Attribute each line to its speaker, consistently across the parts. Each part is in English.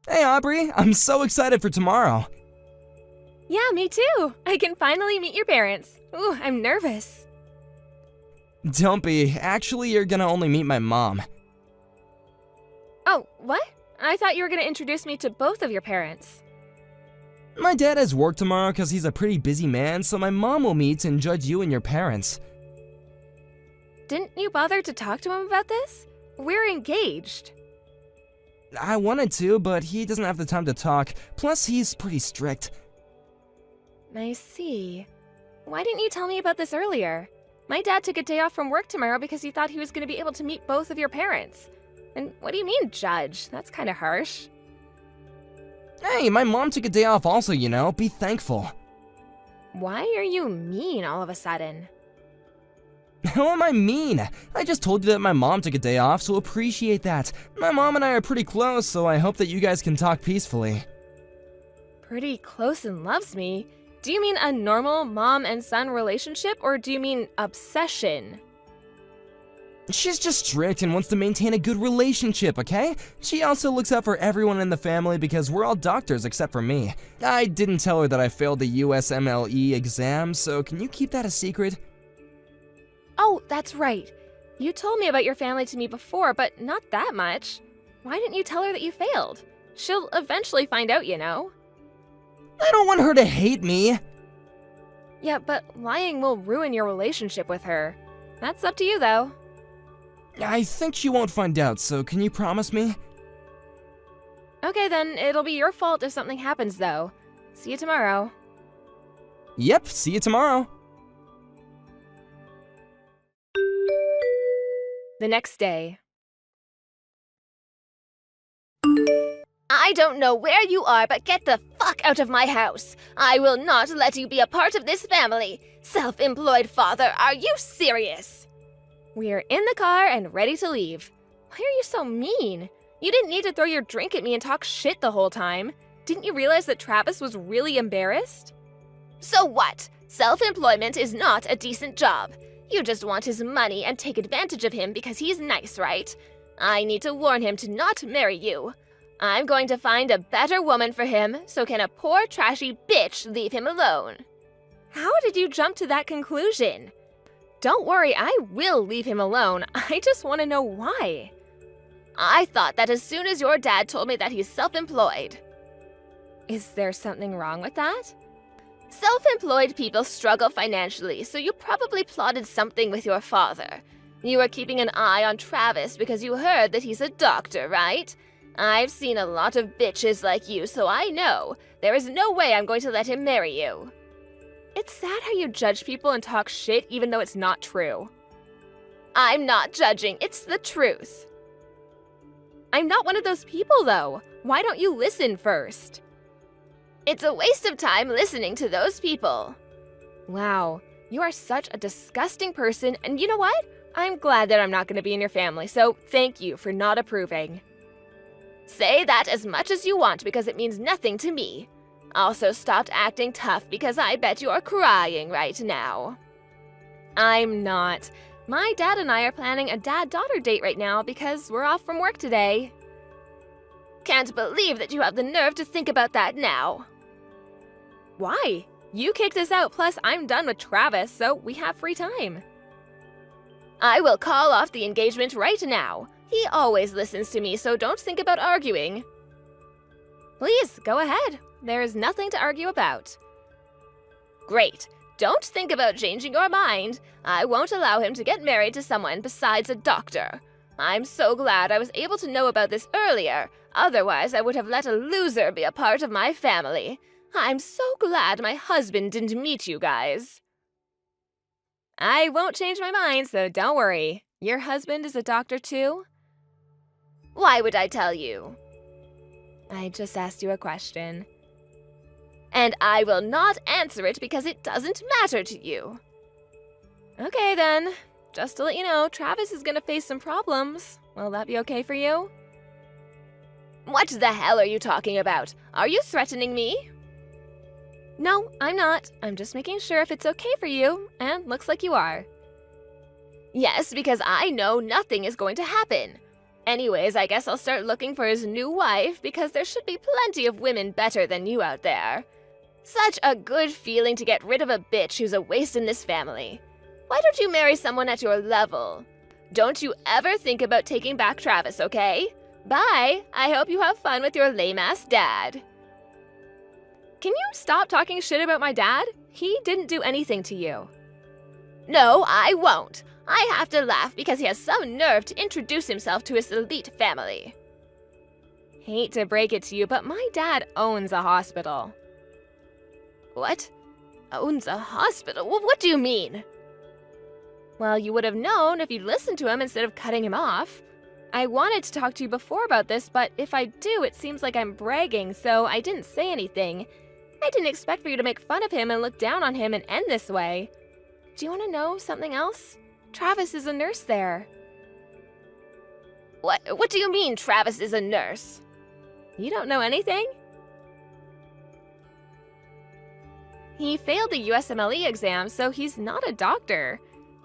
Speaker 1: Hey Aubrey, I'm so excited for tomorrow.
Speaker 2: Yeah, me too. I can finally meet your parents. Ooh, I'm nervous.
Speaker 1: Don't be. Actually, you're gonna only meet my mom.
Speaker 2: Oh, what? I thought you were gonna introduce me to both of your parents.
Speaker 1: My dad has work tomorrow because he's a pretty busy man, so my mom will meet and judge you and your parents.
Speaker 2: Didn't you bother to talk to him about this? We're engaged.
Speaker 1: I wanted to, but he doesn't have the time to talk. Plus, he's pretty strict.
Speaker 2: I see. Why didn't you tell me about this earlier? My dad took a day off from work tomorrow because he thought he was going to be able to meet both of your parents. And what do you mean, judge? That's kind of harsh.
Speaker 1: Hey, my mom took a day off also, you know. Be thankful.
Speaker 2: Why are you mean all of a sudden?
Speaker 1: How am I mean? I just told you that my mom took a day off, so appreciate that. My mom and I are pretty close, so I hope that you guys can talk peacefully.
Speaker 2: Pretty close and loves me? Do you mean a normal mom and son relationship, or do you mean obsession?
Speaker 1: She's just strict and wants to maintain a good relationship, okay? She also looks out for everyone in the family because we're all doctors except for me. I didn't tell her that I failed the USMLE exam, so can you keep that a secret?
Speaker 2: Oh, that's right. You told me about your family to me before, but not that much. Why didn't you tell her that you failed? She'll eventually find out, you know.
Speaker 1: I don't want her to hate me.
Speaker 2: Yeah, but lying will ruin your relationship with her. That's up to you, though.
Speaker 1: I think she won't find out, so can you promise me?
Speaker 2: Okay, then it'll be your fault if something happens, though. See you tomorrow.
Speaker 1: Yep, see you tomorrow.
Speaker 2: The next day. I don't know where you are, but get the fuck out of my house. I will not let you be a part of this family. Self-employed father, are you serious? We're in the car and ready to leave. Why are you so mean? You didn't need to throw your drink at me and talk shit the whole time. Didn't you realize that Travis was really embarrassed? So what? Self-employment is not a decent job. You just want his money and take advantage of him because he's nice, right? I need to warn him to not marry you. I'm going to find a better woman for him, so can a poor trashy bitch leave him alone? How did you jump to that conclusion? Don't worry, I will leave him alone. I just want to know why. I thought that as soon as your dad told me that he's self-employed. Is there something wrong with that? Self-employed people struggle financially, so you probably plotted something with your father. You were keeping an eye on Travis because you heard that he's a doctor, right? I've seen a lot of bitches like you, so I know. There is no way I'm going to let him marry you. It's sad how you judge people and talk shit even though it's not true. I'm not judging, it's the truth. I'm not one of those people, though. Why don't you listen first? It's a waste of time listening to those people. Wow, you are such a disgusting person, and you know what? I'm glad that I'm not going to be in your family, so thank you for not approving. Say that as much as you want because it means nothing to me. Also, stop acting tough because I bet you're crying right now. I'm not. My dad and I are planning a dad-daughter date right now because we're off from work today. Can't believe that you have the nerve to think about that now. Why? You kicked us out, plus I'm done with Travis, so we have free time. I will call off the engagement right now. He always listens to me, so don't think about arguing. Please, go ahead. There is nothing to argue about. Great. Don't think about changing your mind. I won't allow him to get married to someone besides a doctor. I'm so glad I was able to know about this earlier. Otherwise, I would have let a loser be a part of my family. I'm so glad my husband didn't meet you guys. I won't change my mind, so don't worry. Your husband is a doctor too? Why would I tell you? I just asked you a question. And I will not answer it because it doesn't matter to you. Okay then. Just to let you know, Travis is gonna face some problems. Will that be okay for you? What the hell are you talking about? Are you threatening me? No, I'm not. I'm just making sure if it's okay for you, and looks like you are. Yes, because I know nothing is going to happen. Anyways, I guess I'll start looking for his new wife because there should be plenty of women better than you out there. Such a good feeling to get rid of a bitch who's a waste in this family. Why don't you marry someone at your level? Don't you ever think about taking back Travis, okay? Bye! I hope you have fun with your lame-ass dad. Can you stop talking shit about my dad? He didn't do anything to you. No, I won't. I have to laugh because he has some nerve to introduce himself to his elite family. Hate to break it to you, but my dad owns a hospital. What? Owns a hospital? What do you mean? Well, you would have known if you'd listened to him instead of cutting him off. I wanted to talk to you before about this, but if I do, it seems like I'm bragging, so I didn't say anything. I didn't expect for you to make fun of him and look down on him and end this way. Do you want to know something else? Travis is a nurse there. What do you mean Travis is a nurse? You don't know anything? He failed the USMLE exam, so he's not a doctor.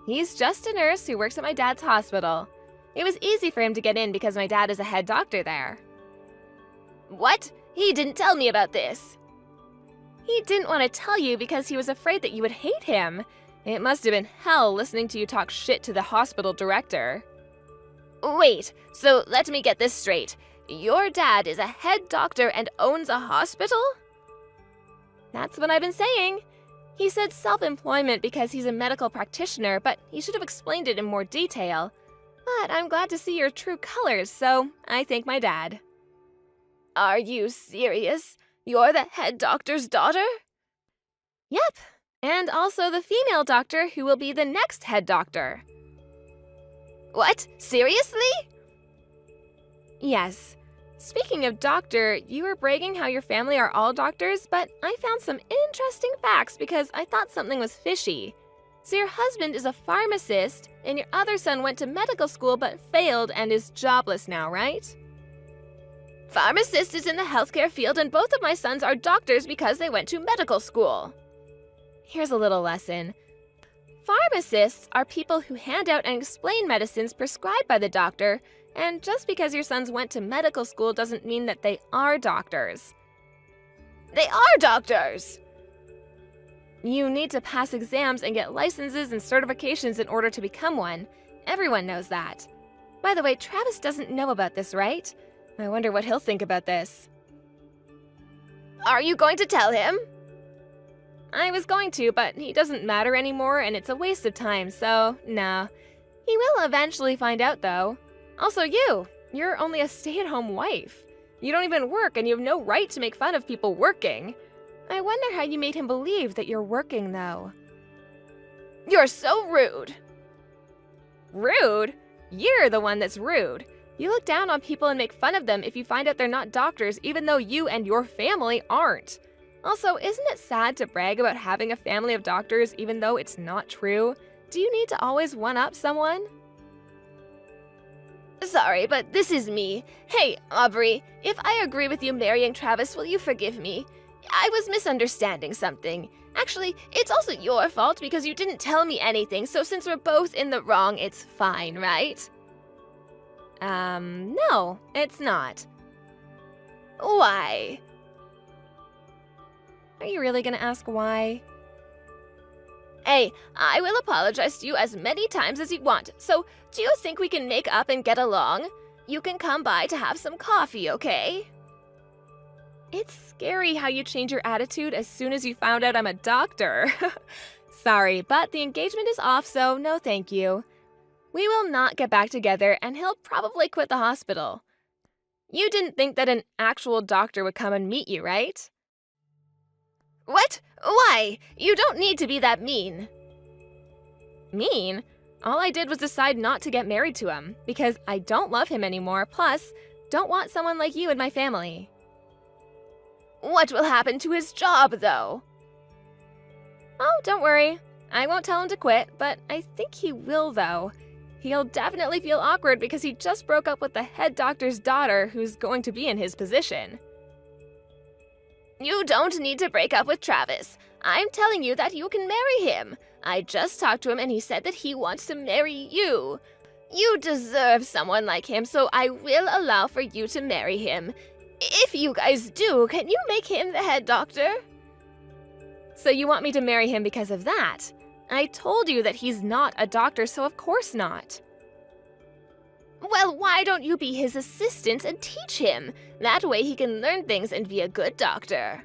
Speaker 2: He's just a nurse who works at my dad's hospital. It was easy for him to get in because my dad is a head doctor there. What? He didn't tell me about this. He didn't want to tell you because he was afraid that you would hate him. It must have been hell listening to you talk shit to the hospital director. Wait, so let me get this straight. Your dad is a head doctor and owns a hospital? That's what I've been saying. He said self-employment because he's a medical practitioner, but he should have explained it in more detail. But I'm glad to see your true colors, so I thank my dad. Are you serious? You're the head doctor's daughter? Yep, and also the female doctor who will be the next head doctor. What? Seriously? Yes. Speaking of doctor, you were bragging how your family are all doctors, but I found some interesting facts because I thought something was fishy. So your husband is a pharmacist, and your other son went to medical school but failed and is jobless now, right? Pharmacist is in the healthcare field, and both of my sons are doctors because they went to medical school. Here's a little lesson. Pharmacists are people who hand out and explain medicines prescribed by the doctor, and just because your sons went to medical school doesn't mean that they are doctors. They are doctors! You need to pass exams and get licenses and certifications in order to become one. Everyone knows that. By the way, Travis doesn't know about this, right? I wonder what he'll think about this. Are you going to tell him? I was going to, but he doesn't matter anymore and it's a waste of time, so no. He will eventually find out, though. Also, you're only a stay-at-home wife. You don't even work and you have no right to make fun of people working. I wonder how you made him believe that you're working, though. You're so rude. Rude? You're the one that's rude. You look down on people and make fun of them if you find out they're not doctors, even though you and your family aren't. Also, isn't it sad to brag about having a family of doctors even though it's not true? Do you need to always one-up someone? Sorry, but this is me. Hey, Aubrey, if I agree with you marrying Travis, will you forgive me? I was misunderstanding something. Actually, it's also your fault because you didn't tell me anything, so since we're both in the wrong, it's fine, right? No, it's not. Why? Are you really gonna ask why? Hey, I will apologize to you as many times as you want, so do you think we can make up and get along? You can come by to have some coffee, okay? It's scary how you change your attitude as soon as you found out I'm a doctor. Sorry, but the engagement is off, so no thank you. We will not get back together, and he'll probably quit the hospital. You didn't think that an actual doctor would come and meet you, right? What? Why? You don't need to be that mean. Mean? All I did was decide not to get married to him, because I don't love him anymore, plus, don't want someone like you in my family. What will happen to his job, though? Oh, don't worry. I won't tell him to quit, but I think he will, though. He'll definitely feel awkward because he just broke up with the head doctor's daughter who's going to be in his position. You don't need to break up with Travis. I'm telling you that you can marry him. I just talked to him and he said that he wants to marry you. You deserve someone like him, so I will allow for you to marry him. If you guys do, can you make him the head doctor? So you want me to marry him because of that? I told you that he's not a doctor, so of course not. Well, why don't you be his assistant and teach him? That way he can learn things and be a good doctor.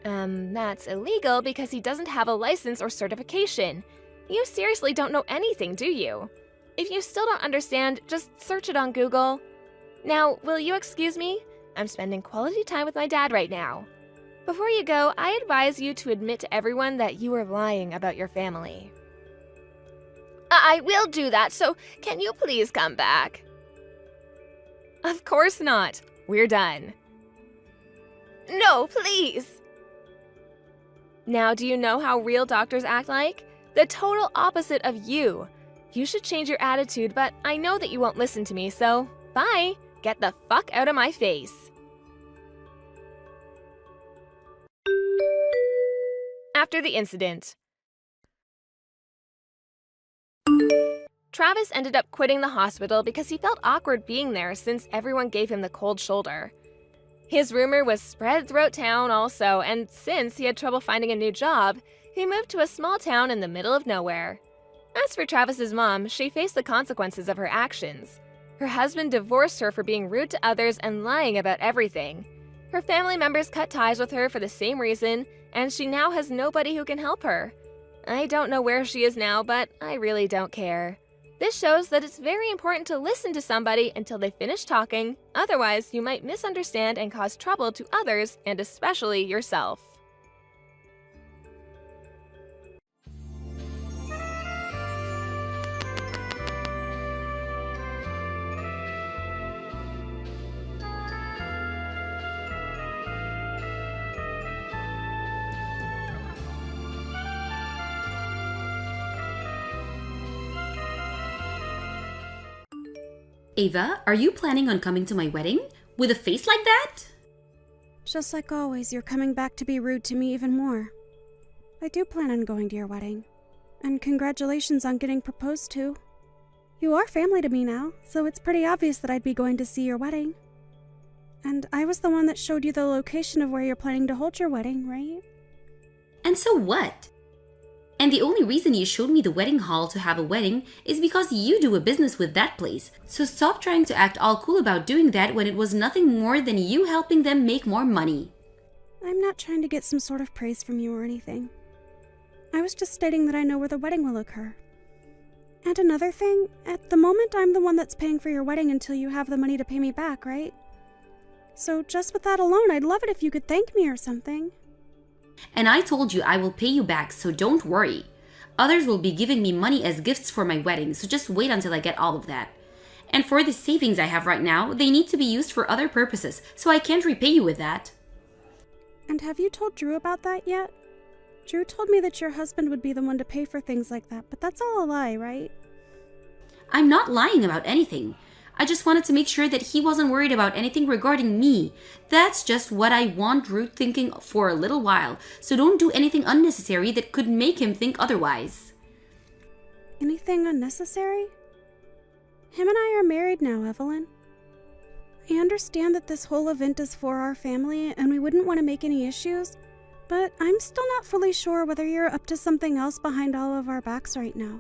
Speaker 2: That's illegal because he doesn't have a license or certification. You seriously don't know anything, do you? If you still don't understand, just search it on Google. Now, will you excuse me? I'm spending quality time with my dad right now. Before you go, I advise you to admit to everyone that you were lying about your family. I will do that, so can you please come back? Of course not. We're done. No, please. Now, do you know how real doctors act like? The total opposite of you. You should change your attitude, but I know that you won't listen to me, so bye. Get the fuck out of my face. After the incident, Travis ended up quitting the hospital because he felt awkward being there since everyone gave him the cold shoulder. His rumor was spread throughout town also, and since he had trouble finding a new job, he moved to a small town in the middle of nowhere. As for Travis's mom, she faced the consequences of her actions. Her husband divorced her for being rude to others and lying about everything. Her family members cut ties with her for the same reason, and she now has nobody who can help her. I don't know where she is now, but I really don't care. This shows that it's very important to listen to somebody until they finish talking, otherwise you might misunderstand and cause trouble to others and especially yourself.
Speaker 3: Ava, are you planning on coming to my wedding? With a face like that?
Speaker 4: Just like always, you're coming back to be rude to me even more. I do plan on going to your wedding. And congratulations on getting proposed to. You are family to me now, so it's pretty obvious that I'd be going to see your wedding. And I was the one that showed you the location of where you're planning to hold your wedding, right?
Speaker 3: And so what? And the only reason you showed me the wedding hall to have a wedding is because you do a business with that place. So stop trying to act all cool about doing that when it was nothing more than you helping them make more money.
Speaker 4: I'm not trying to get some sort of praise from you or anything. I was just stating that I know where the wedding will occur. And another thing, at the moment I'm the one that's paying for your wedding until you have the money to pay me back, right? So just with that alone, I'd love it if you could thank me or something.
Speaker 3: And I told you I will pay you back, so don't worry. Others will be giving me money as gifts for my wedding, so just wait until I get all of that. And for the savings I have right now, they need to be used for other purposes, so I can't repay you with that.
Speaker 4: And have you told Drew about that yet? Drew told me that your husband would be the one to pay for things like that, but that's all a lie, right?
Speaker 3: I'm not lying about anything. I just wanted to make sure that he wasn't worried about anything regarding me. That's just what I want Drew thinking for a little while, so don't do anything unnecessary that could make him think otherwise.
Speaker 4: Anything unnecessary? Him and I are married now, Evelyn. I understand that this whole event is for our family and we wouldn't want to make any issues, but I'm still not fully sure whether you're up to something else behind all of our backs right now.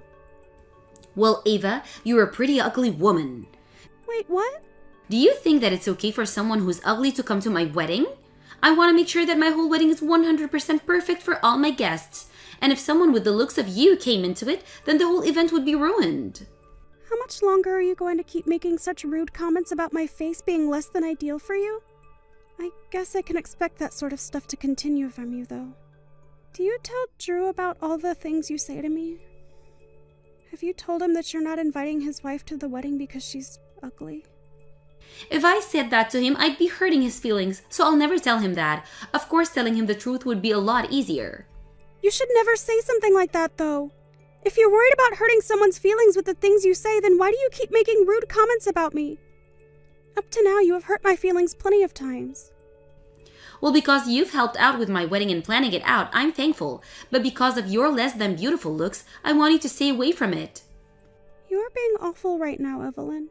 Speaker 3: Well, Ava, you're a pretty ugly woman.
Speaker 4: Wait, what?
Speaker 3: Do you think that it's okay for someone who's ugly to come to my wedding? I want to make sure that my whole wedding is 100% perfect for all my guests. And if someone with the looks of you came into it, then the whole event would be ruined.
Speaker 4: How much longer are you going to keep making such rude comments about my face being less than ideal for you? I guess I can expect that sort of stuff to continue from you, though. Do you tell Drew about all the things you say to me? Have you told him that you're not inviting his wife to the wedding because she's ugly?
Speaker 3: If I said that to him, I'd be hurting his feelings, so I'll never tell him that. Of course, telling him the truth would be a lot easier.
Speaker 4: You should never say something like that, though. If you're worried about hurting someone's feelings with the things you say, then why do you keep making rude comments about me? Up to now, you have hurt my feelings plenty of times.
Speaker 3: Well, because you've helped out with my wedding and planning it out, I'm thankful. But because of your less than beautiful looks, I want you to stay away from it.
Speaker 4: You are being awful right now, Evelyn.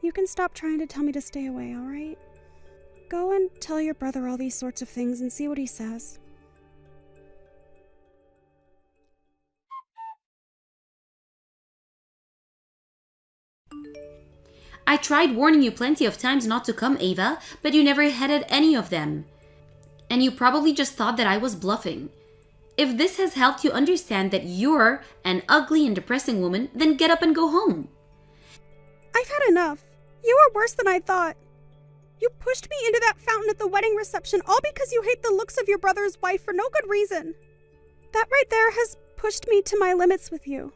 Speaker 4: You can stop trying to tell me to stay away, alright? Go and tell your brother all these sorts of things and see what he says.
Speaker 3: I tried warning you plenty of times not to come, Ava, but you never heeded any of them. And you probably just thought that I was bluffing. If this has helped you understand that you're an ugly and depressing woman, then get up and go home.
Speaker 4: I've had enough. You are worse than I thought. You pushed me into that fountain at the wedding reception all because you hate the looks of your brother's wife for no good reason. That right there has pushed me to my limits with you.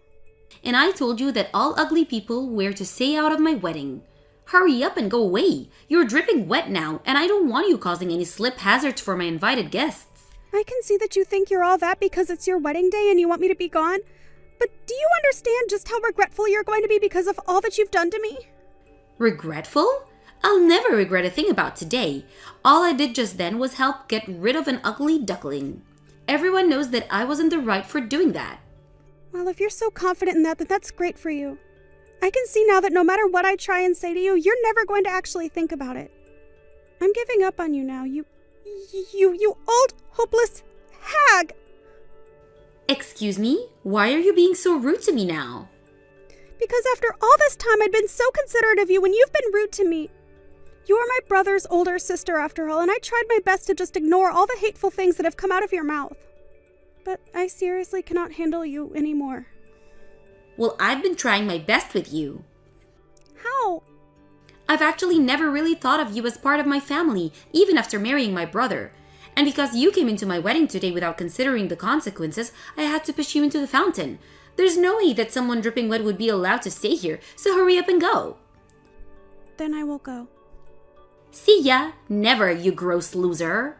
Speaker 3: And I told you that all ugly people were to stay out of my wedding. Hurry up and go away. You're dripping wet now, and I don't want you causing any slip hazards for my invited guests.
Speaker 4: I can see that you think you're all that because it's your wedding day and you want me to be gone. But do you understand just how regretful you're going to be because of all that you've done to me?
Speaker 3: Regretful? I'll never regret a thing about today. All I did just then was help get rid of an ugly duckling. Everyone knows that I was in the right for doing that.
Speaker 4: Well, if you're so confident in that, then that's great for you. I can see now that no matter what I try and say to you, you're never going to actually think about it. I'm giving up on you now, you old, hopeless hag!
Speaker 3: Excuse me? Why are you being so rude to me now?
Speaker 4: Because after all this time, I'd been so considerate of you when you've been rude to me. You are my brother's older sister after all, and I tried my best to just ignore all the hateful things that have come out of your mouth. But I seriously cannot handle you anymore.
Speaker 3: Well, I've been trying my best with you.
Speaker 4: How?
Speaker 3: I've actually never really thought of you as part of my family, even after marrying my brother. And because you came into my wedding today without considering the consequences, I had to push you into the fountain. There's no way that someone dripping wet would be allowed to stay here, so hurry up and go.
Speaker 4: Then I will go.
Speaker 3: See ya! Never, you gross loser!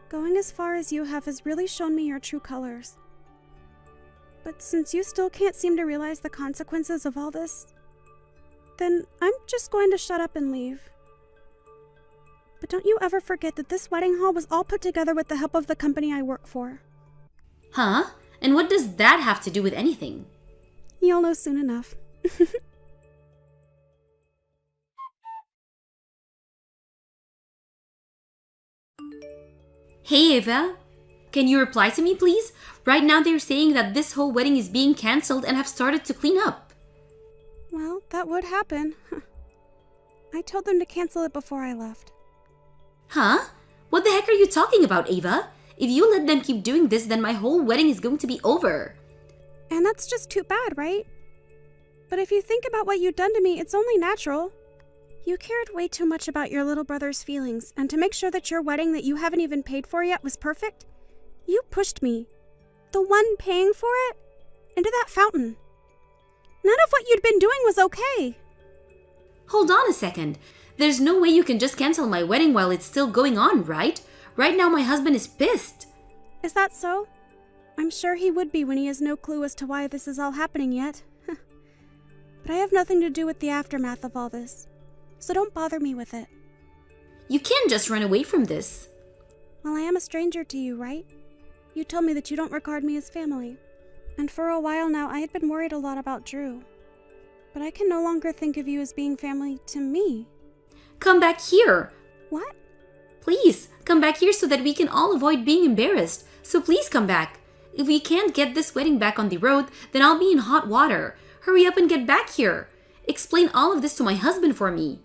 Speaker 4: Going as far as you have has really shown me your true colors. But since you still can't seem to realize the consequences of all this, then I'm just going to shut up and leave. But don't you ever forget that this wedding hall was all put together with the help of the company I work for.
Speaker 3: Huh? And what does that have to do with anything?
Speaker 4: You'll know soon enough.
Speaker 3: Hey Ava, can you reply to me please? Right now they're saying that this whole wedding is being cancelled and have started to clean up.
Speaker 4: Well, that would happen. I told them to cancel it before I left.
Speaker 3: Huh? What the heck are you talking about, Ava? If you let them keep doing this, then my whole wedding is going to be over.
Speaker 4: And that's just too bad, right? But if you think about what you've done to me, it's only natural. You cared way too much about your little brother's feelings, and to make sure that your wedding that you haven't even paid for yet was perfect, you pushed me, the one paying for it, into that fountain. None of what you'd been doing was okay.
Speaker 3: Hold on a second. There's no way you can just cancel my wedding while it's still going on, right? Right now my husband is pissed.
Speaker 4: Is that so? I'm sure he would be when he has no clue as to why this is all happening yet. But I have nothing to do with the aftermath of all this, so don't bother me with it.
Speaker 3: You can't just run away from this.
Speaker 4: Well, I am a stranger to you, right? You told me that you don't regard me as family. And for a while now, I had been worried a lot about Drew. But I can no longer think of you as being family to me.
Speaker 3: Come back here.
Speaker 4: What?
Speaker 3: Please, come back here so that we can all avoid being embarrassed. So please come back. If we can't get this wedding back on the road, then I'll be in hot water. Hurry up and get back here. Explain all of this to my husband for me.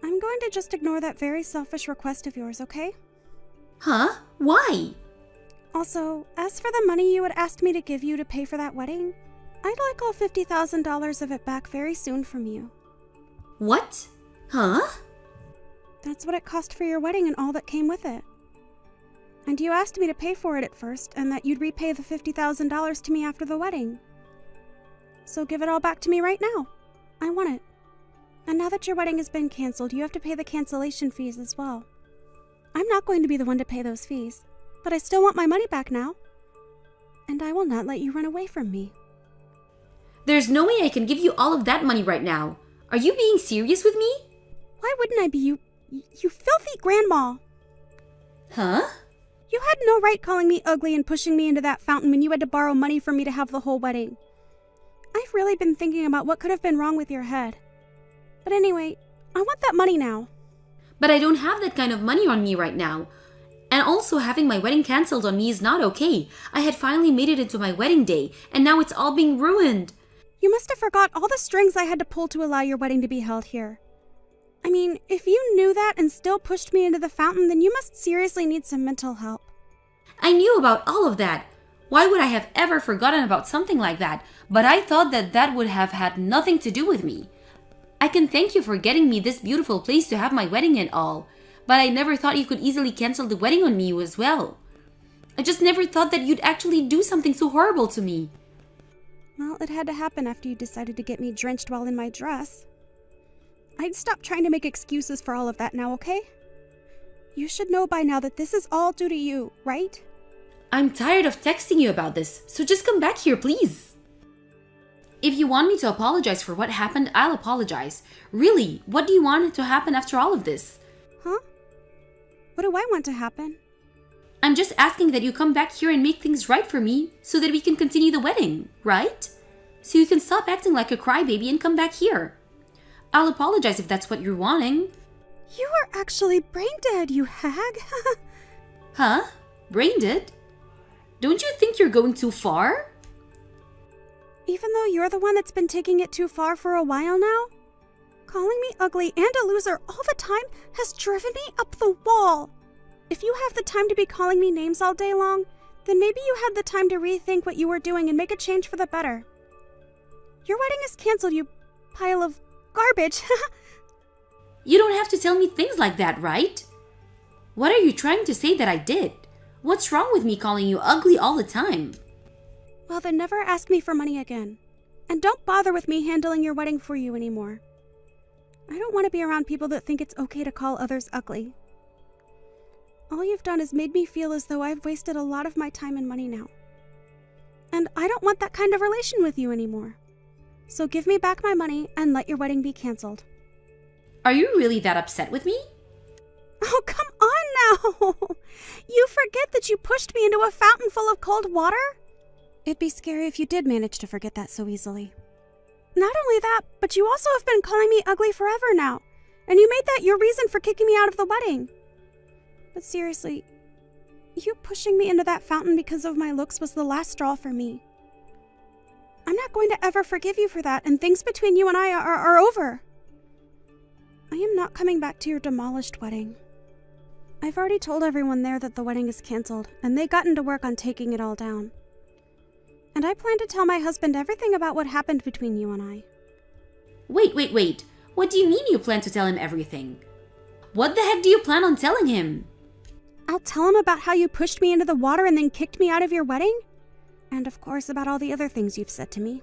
Speaker 4: I'm going to just ignore that very selfish request of yours, okay?
Speaker 3: Huh? Why?
Speaker 4: Also, as for the money you had asked me to give you to pay for that wedding, I'd like all $50,000 of it back very soon from you.
Speaker 3: What? Huh?
Speaker 4: That's what it cost for your wedding and all that came with it. And you asked me to pay for it at first, and that you'd repay the $50,000 to me after the wedding. So give it all back to me right now. I want it. And now that your wedding has been canceled, you have to pay the cancellation fees as well. I'm not going to be the one to pay those fees, but I still want my money back now. And I will not let you run away from me.
Speaker 3: There's no way I can give you all of that money right now. Are you being serious with me?
Speaker 4: Why wouldn't I be, you filthy grandma?
Speaker 3: Huh?
Speaker 4: You had no right calling me ugly and pushing me into that fountain when you had to borrow money from me to have the whole wedding. I've really been thinking about what could have been wrong with your head. But anyway, I want that money now.
Speaker 3: But I don't have that kind of money on me right now. And also having my wedding cancelled on me is not okay. I had finally made it into my wedding day, and now it's all being ruined.
Speaker 4: You must have forgot all the strings I had to pull to allow your wedding to be held here. I mean, if you knew that and still pushed me into the fountain, then you must seriously need some mental help.
Speaker 3: I knew about all of that. Why would I have ever forgotten about something like that? But I thought that that would have had nothing to do with me. I can thank you for getting me this beautiful place to have my wedding and all, but I never thought you could easily cancel the wedding on me as well. I just never thought that you'd actually do something so horrible to me.
Speaker 4: Well, it had to happen after you decided to get me drenched while in my dress. I'd stop trying to make excuses for all of that now, okay? You should know by now that this is all due to you, right?
Speaker 3: I'm tired of texting you about this, so just come back here, please. If you want me to apologize for what happened, I'll apologize. Really, what do you want to happen after all of this?
Speaker 4: Huh? What do I want to happen?
Speaker 3: I'm just asking that you come back here and make things right for me so that we can continue the wedding, right? So you can stop acting like a crybaby and come back here. I'll apologize if that's what you're wanting.
Speaker 4: You are actually brain dead, you hag.
Speaker 3: Huh? Brain dead? Don't you think you're going too far?
Speaker 4: Even though you're the one that's been taking it too far for a while now? Calling me ugly and a loser all the time has driven me up the wall. If you have the time to be calling me names all day long, then maybe you had the time to rethink what you were doing and make a change for the better. Your wedding is canceled, you pile of garbage.
Speaker 3: You don't have to tell me things like that, right? What are you trying to say that I did? What's wrong with me calling you ugly all the time?
Speaker 4: Well, then never ask me for money again. And don't bother with me handling your wedding for you anymore. I don't want to be around people that think it's okay to call others ugly. All you've done is made me feel as though I've wasted a lot of my time and money now. And I don't want that kind of relation with you anymore. So give me back my money and let your wedding be canceled.
Speaker 3: Are you really that upset with me?
Speaker 4: Oh, come on now! You forget that you pushed me into a fountain full of cold water? It'd be scary if you did manage to forget that so easily. Not only that, but you also have been calling me ugly forever now, and you made that your reason for kicking me out of the wedding. But seriously, you pushing me into that fountain because of my looks was the last straw for me. I'm not going to ever forgive you for that, and things between you and I are over. I am not coming back to your demolished wedding. I've already told everyone there that the wedding is canceled, and they gotten to work on taking it all down. And I plan to tell my husband everything about what happened between you and I.
Speaker 3: Wait. What do you mean you plan to tell him everything? What the heck do you plan on telling him?
Speaker 4: I'll tell him about how you pushed me into the water and then kicked me out of your wedding. And of course about all the other things you've said to me.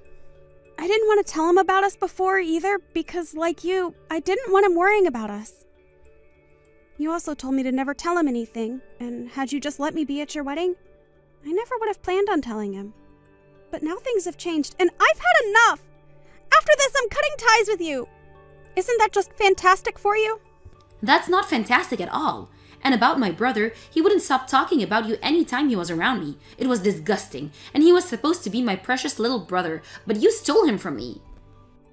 Speaker 4: I didn't want to tell him about us before either because, like you, I didn't want him worrying about us. You also told me to never tell him anything, and had you just let me be at your wedding, I never would have planned on telling him. But now things have changed, and I've had enough! After this, I'm cutting ties with you! Isn't that just fantastic for you?
Speaker 3: That's not fantastic at all. And about my brother, he wouldn't stop talking about you any time he was around me. It was disgusting, and he was supposed to be my precious little brother, but you stole him from me.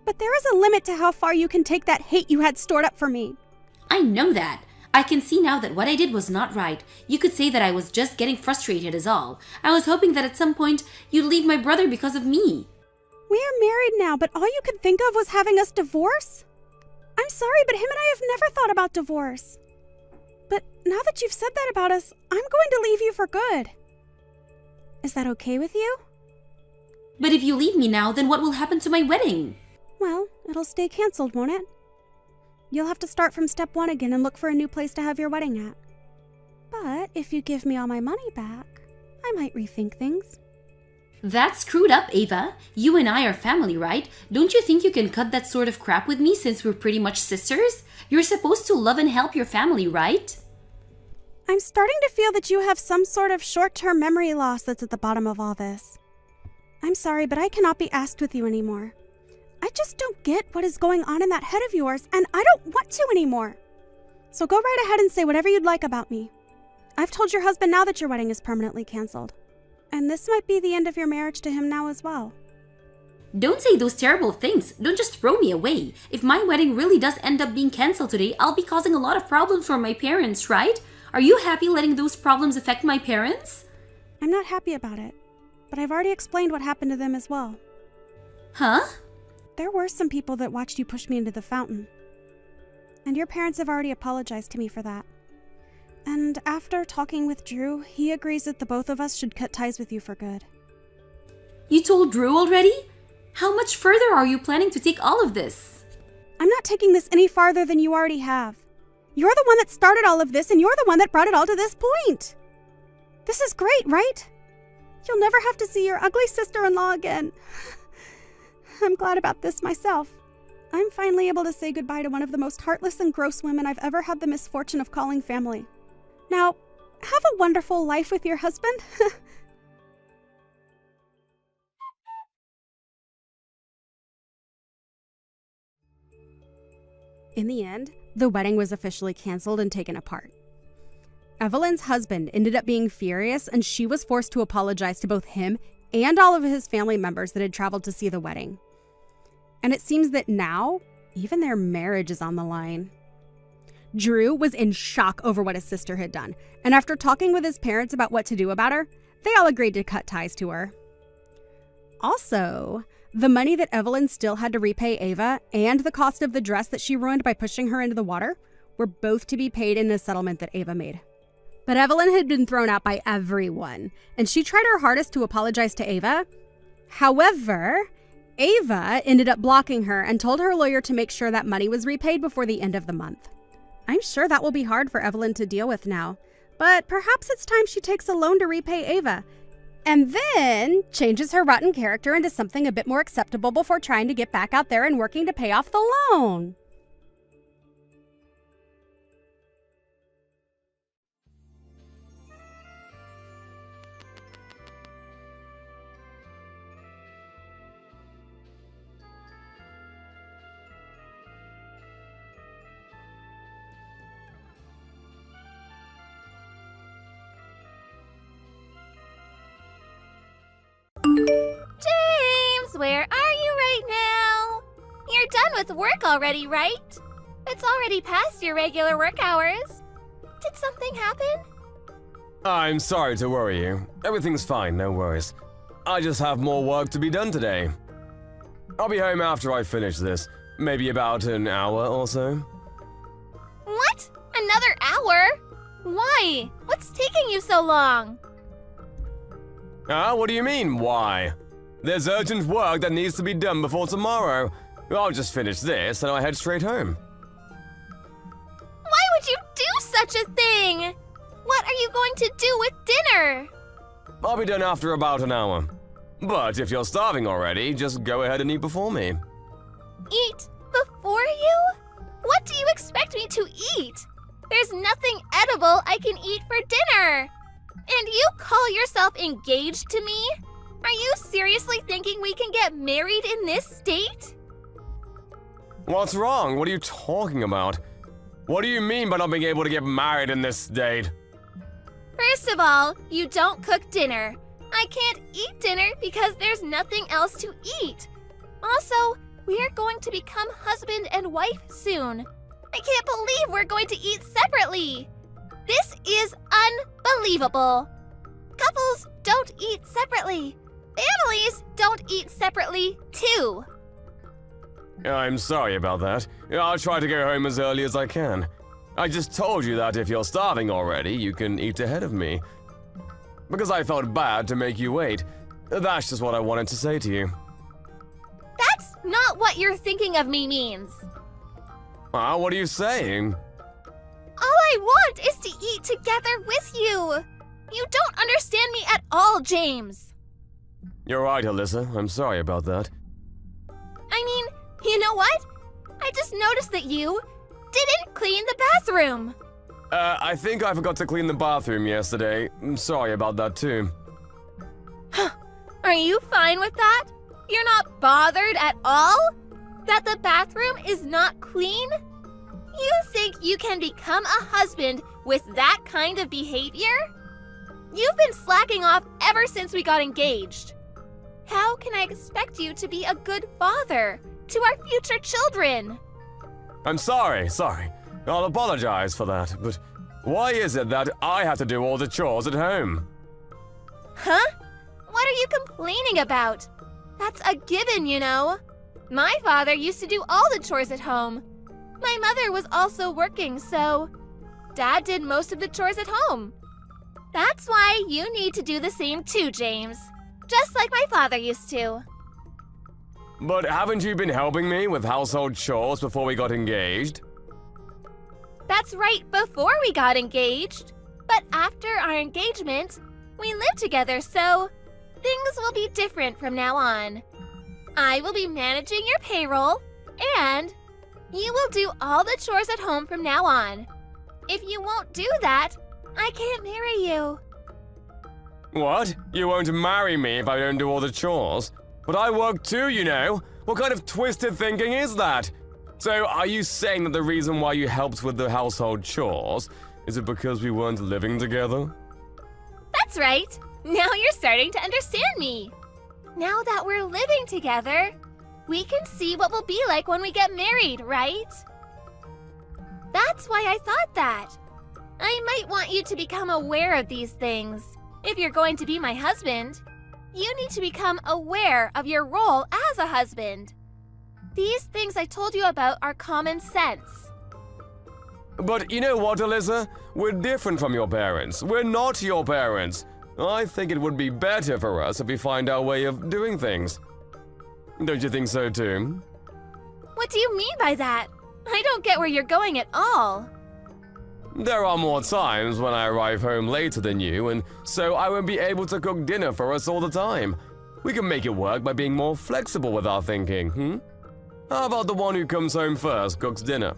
Speaker 4: But there is a limit to how far you can take that hate you had stored up for me.
Speaker 3: I know that. I can see now that what I did was not right. You could say that I was just getting frustrated is all. I was hoping that at some point you'd leave my brother because of me.
Speaker 4: We are married now, but all you could think of was having us divorce? I'm sorry, but him and I have never thought about divorce. But now that you've said that about us, I'm going to leave you for good. Is that okay with you?
Speaker 3: But if you leave me now, then what will happen to my wedding?
Speaker 4: Well, it'll stay canceled, won't it? You'll have to start from step 1 again and look for a new place to have your wedding at. But if you give me all my money back, I might rethink things.
Speaker 3: That's screwed up, Ava. You and I are family, right? Don't you think you can cut that sort of crap with me since we're pretty much sisters? You're supposed to love and help your family, right?
Speaker 4: I'm starting to feel that you have some sort of short-term memory loss that's at the bottom of all this. I'm sorry, but I cannot be asked with you anymore. I just don't get what is going on in that head of yours, and I don't want to anymore. So go right ahead and say whatever you'd like about me. I've told your husband now that your wedding is permanently canceled. And this might be the end of your marriage to him now as well.
Speaker 3: Don't say those terrible things. Don't just throw me away. If my wedding really does end up being cancelled today, I'll be causing a lot of problems for my parents, right? Are you happy letting those problems affect my parents?
Speaker 4: I'm not happy about it, but I've already explained what happened to them as well.
Speaker 3: Huh?
Speaker 4: There were some people that watched you push me into the fountain. And your parents have already apologized to me for that. And after talking with Drew, he agrees that the both of us should cut ties with you for good.
Speaker 3: You told Drew already? How much further are you planning to take all of this?
Speaker 4: I'm not taking this any farther than you already have. You're the one that started all of this, and you're the one that brought it all to this point. This is great, right? You'll never have to see your ugly sister-in-law again. I'm glad about this myself. I'm finally able to say goodbye to one of the most heartless and gross women I've ever had the misfortune of calling family. Now, have a wonderful life with your husband. In the end, the wedding was officially canceled and taken apart. Evelyn's husband ended up being furious, and she was forced to apologize to both him and all of his family members that had traveled to see the wedding. And it seems that now, even their marriage is on the line. Drew was in shock over what his sister had done, and after talking with his parents about what to do about her, they all agreed to cut ties to her. Also, the money that Evelyn still had to repay Ava and the cost of the dress that she ruined by pushing her into the water were both to be paid in a settlement that Ava made. But Evelyn had been thrown out by everyone, and she tried her hardest to apologize to Ava. However, Ava ended up blocking her and told her lawyer to make sure that money was repaid before the end of the month. I'm sure that will be hard for Evelyn to deal with now, but perhaps it's time she takes a loan to repay Ava, and then changes her rotten character into something a bit more acceptable before trying to get back out there and working to pay off the loan.
Speaker 2: James, where are you right now? You're done with work already, right? It's already past your regular work hours. Did something happen?
Speaker 5: I'm sorry to worry you. Everything's fine, no worries. I just have more work to be done today. I'll be home after I finish this, maybe about an hour or so.
Speaker 2: What? Another hour? Why? What's taking you so long?
Speaker 5: What do you mean, why? There's urgent work that needs to be done before tomorrow. I'll just finish this and I'll head straight home.
Speaker 2: Why would you do such a thing? What are you going to do with dinner?
Speaker 5: I'll be done after about an hour. But if you're starving already, just go ahead and eat before me.
Speaker 2: Eat before you? What do you expect me to eat? There's nothing edible I can eat for dinner. And you call yourself engaged to me? Are you seriously thinking we can get married in this state?
Speaker 5: What's wrong? What are you talking about? What do you mean by not being able to get married in this state?
Speaker 2: First of all, you don't cook dinner. I can't eat dinner because there's nothing else to eat. Also, we're going to become husband and wife soon. I can't believe we're going to eat separately. This is unbelievable. Couples don't eat separately. Families don't eat separately, too.
Speaker 5: I'm sorry about that. I'll try to go home as early as I can. I just told you that if you're starving already, you can eat ahead of me. Because I felt bad to make you wait. That's just what I wanted to say to you.
Speaker 2: That's not what you're thinking of me means.
Speaker 5: What are you saying?
Speaker 2: All I want is to eat together with you. You don't understand me at all, James.
Speaker 5: You're right, Alyssa. I'm sorry about that.
Speaker 2: I mean, you know what? I just noticed that you didn't clean the bathroom.
Speaker 5: I think I forgot to clean the bathroom yesterday. I'm sorry about that too.
Speaker 2: Are you fine with that? You're not bothered at all? That the bathroom is not clean? You think you can become a husband with that kind of behavior? You've been slacking off ever since we got engaged. How can I expect you to be a good father to our future children?
Speaker 5: I'm sorry. I'll apologize for that, but why is it that I have to do all the chores at home?
Speaker 2: Huh? What are you complaining about? That's a given, you know. My father used to do all the chores at home. My mother was also working, so Dad did most of the chores at home. That's why you need to do the same too, James. Just like my father used to.
Speaker 5: But haven't you been helping me with household chores before we got engaged?
Speaker 2: That's right, before we got engaged. But after our engagement, we lived together, so things will be different from now on. I will be managing your payroll, and you will do all the chores at home from now on. If you won't do that, I can't marry you.
Speaker 5: What? You won't marry me if I don't do all the chores? But I work too, you know. What kind of twisted thinking is that? So, are you saying that the reason why you helped with the household chores is it because we weren't living together?
Speaker 2: That's right. Now you're starting to understand me. Now that we're living together, we can see what we'll be like when we get married, right? That's why I thought that. I might want you to become aware of these things. If you're going to be my husband, you need to become aware of your role as a husband. These things I told you about are common sense.
Speaker 5: But you know what, Alyssa? We're different from your parents. We're not your parents. I think it would be better for us if we find our way of doing things. Don't you think so too?
Speaker 2: What do you mean by that? I don't get where you're going at all.
Speaker 5: There are more times when I arrive home later than you, and so I won't be able to cook dinner for us all the time. We can make it work by being more flexible with our thinking, How about the one who comes home first cooks dinner?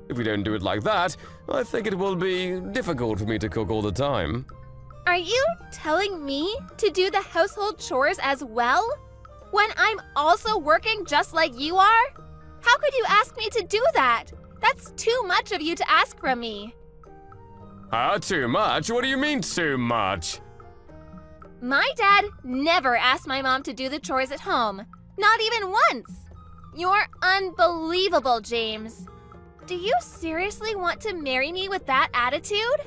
Speaker 5: If we don't do it like that, I think it will be difficult for me to cook all the time.
Speaker 2: Are you telling me to do the household chores as well? When I'm also working just like you are? How could you ask me to do that? That's too much of you to ask from me.
Speaker 5: Too much? What do you mean too much?
Speaker 2: My dad never asked my mom to do the chores at home. Not even once. You're unbelievable, James. Do you seriously want to marry me with that attitude?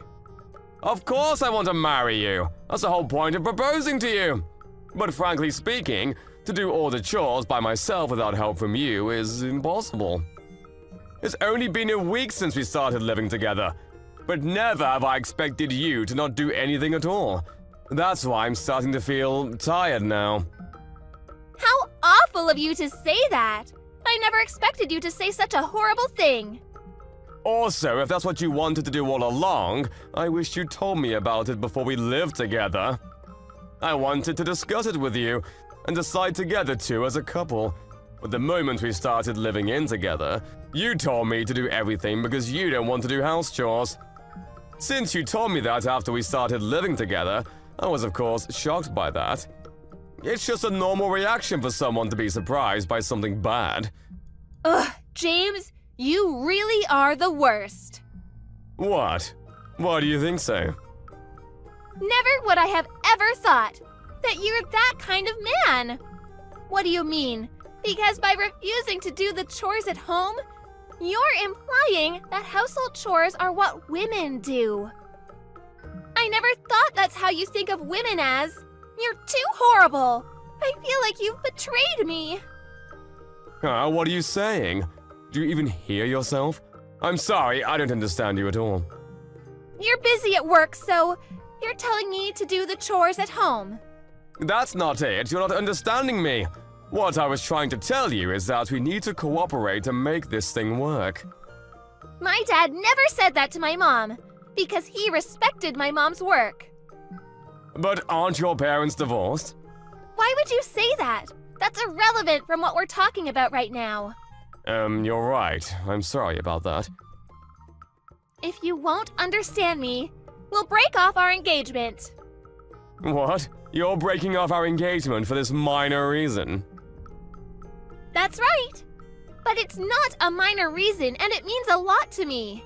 Speaker 5: Of course I want to marry you. That's the whole point of proposing to you. But frankly speaking, to do all the chores by myself without help from you is impossible. It's only been a week since we started living together, but never have I expected you to not do anything at all. That's why I'm starting to feel tired now.
Speaker 2: How awful of you to say that! I never expected you to say such a horrible thing.
Speaker 5: Also, if that's what you wanted to do all along, I wish you told me about it before we lived together. I wanted to discuss it with you and decide together too as a couple. But the moment we started living in together, you told me to do everything because you don't want to do house chores. Since you told me that after we started living together, I was of course shocked by that. It's just a normal reaction for someone to be surprised by something bad.
Speaker 2: Ugh, James, you really are the worst.
Speaker 5: What? Why do you think so?
Speaker 2: Never would I have ever thought that you're that kind of man. What do you mean? Because by refusing to do the chores at home, you're implying that household chores are what women do. I never thought that's how you think of women as. You're too horrible. I feel like you've betrayed me.
Speaker 5: What are you saying? Do you even hear yourself? I'm sorry, I don't understand you at all.
Speaker 2: You're busy at work, so you're telling me to do the chores at home.
Speaker 5: That's not it. You're not understanding me. What I was trying to tell you is that we need to cooperate to make this thing work.
Speaker 2: My dad never said that to my mom because he respected my mom's work.
Speaker 5: But aren't your parents divorced?
Speaker 2: Why would you say that? That's irrelevant from what we're talking about right now.
Speaker 5: You're right. I'm sorry about that.
Speaker 2: If you won't understand me, we'll break off our engagement.
Speaker 5: What? You're breaking off our engagement for this minor reason?
Speaker 2: That's right. But it's not a minor reason, and it means a lot to me.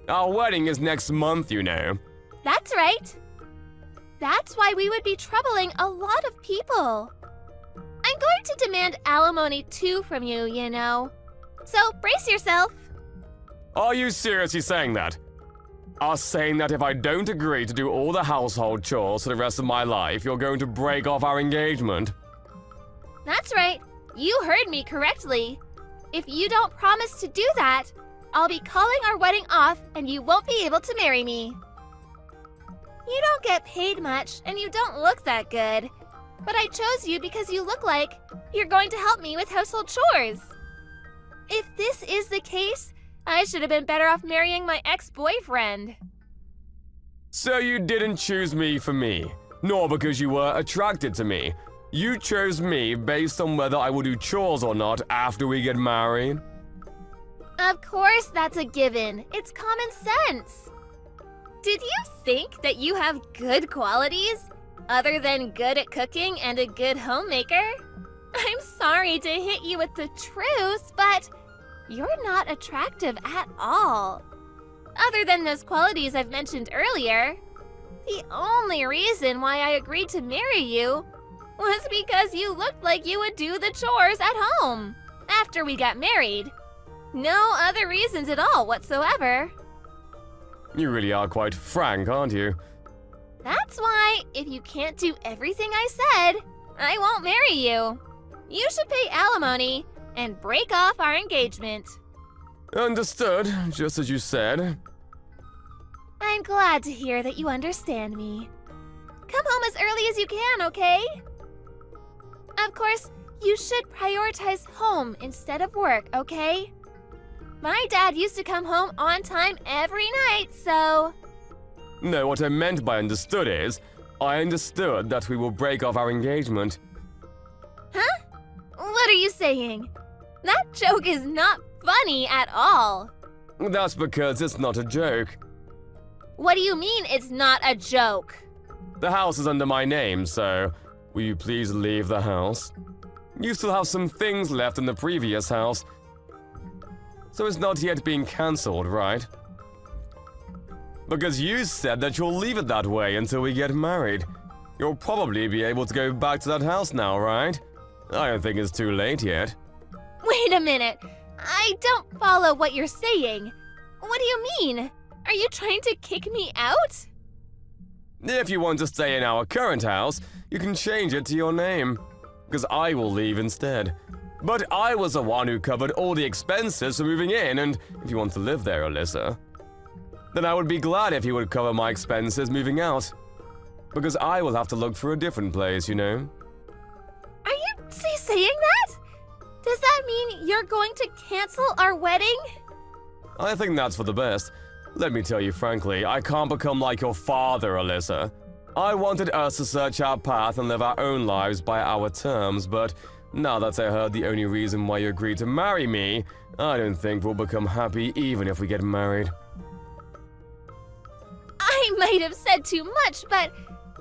Speaker 5: Our wedding is next month, you know.
Speaker 2: That's right. That's why we would be troubling a lot of people. going to demand alimony too from you, you know. So brace yourself.
Speaker 5: Are you seriously saying that? Are saying that if I don't agree to do all the household chores for the rest of my life, you're going to break off our engagement?
Speaker 2: That's right. You heard me correctly. If you don't promise to do that, I'll be calling our wedding off and you won't be able to marry me. You don't get paid much and you don't look that good. But I chose you because you look like you're going to help me with household chores. If this is the case, I should have been better off marrying my ex-boyfriend.
Speaker 5: So you didn't choose me for me, nor because you were attracted to me. You chose me based on whether I will do chores or not after we get married?
Speaker 2: Of course that's a given. It's common sense. Did you think that you have good qualities, other than good at cooking and a good homemaker? I'm sorry to hit you with the truth, but you're not attractive at all. Other than those qualities I've mentioned earlier, the only reason why I agreed to marry you was because you looked like you would do the chores at home after we got married. No other reasons at all whatsoever.
Speaker 5: You really are quite frank, aren't you?
Speaker 2: That's why, if you can't do everything I said, I won't marry you. You should pay alimony and break off our engagement.
Speaker 5: Understood, just as you said.
Speaker 2: I'm glad to hear that you understand me. Come home as early as you can, okay? Of course, you should prioritize home instead of work, okay? My dad used to come home on time every night, so...
Speaker 5: No, what I meant by understood is, I understood that we will break off our engagement.
Speaker 2: Huh? What are you saying? That joke is not funny at all.
Speaker 5: That's because it's not a joke.
Speaker 2: What do you mean it's not a joke?
Speaker 5: The house is under my name, so will you please leave the house? You still have some things left in the previous house, so it's not yet being cancelled, right? Because you said that you'll leave it that way until we get married. You'll probably be able to go back to that house now, right? I don't think it's too late yet.
Speaker 2: Wait a minute. I don't follow what you're saying. What do you mean? Are you trying to kick me out?
Speaker 5: If you want to stay in our current house, you can change it to your name. Because I will leave instead. But I was the one who covered all the expenses for moving in, and if you want to live there, Alyssa, then I would be glad if you would cover my expenses moving out. Because I will have to look for a different place, you know?
Speaker 2: Are you saying that? Does that mean you're going to cancel our wedding?
Speaker 5: I think that's for the best. Let me tell you frankly, I can't become like your father, Alyssa. I wanted us to search our path and live our own lives by our terms, but now that I heard the only reason why you agreed to marry me, I don't think we'll become happy even if we get married.
Speaker 2: I might have said too much, but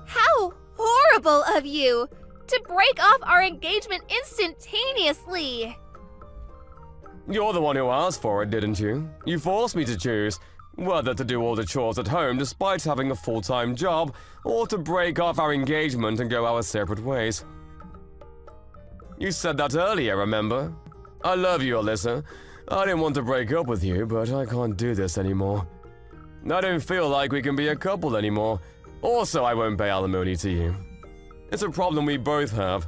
Speaker 2: how horrible of you to break off our engagement instantaneously.
Speaker 5: You're the one who asked for it, didn't you? You forced me to choose whether to do all the chores at home despite having a full-time job, or to break off our engagement and go our separate ways. You said that earlier, remember? I love you, Alyssa. I didn't want to break up with you, but I can't do this anymore. I don't feel like we can be a couple anymore. Also, I won't pay alimony to you. It's a problem we both have.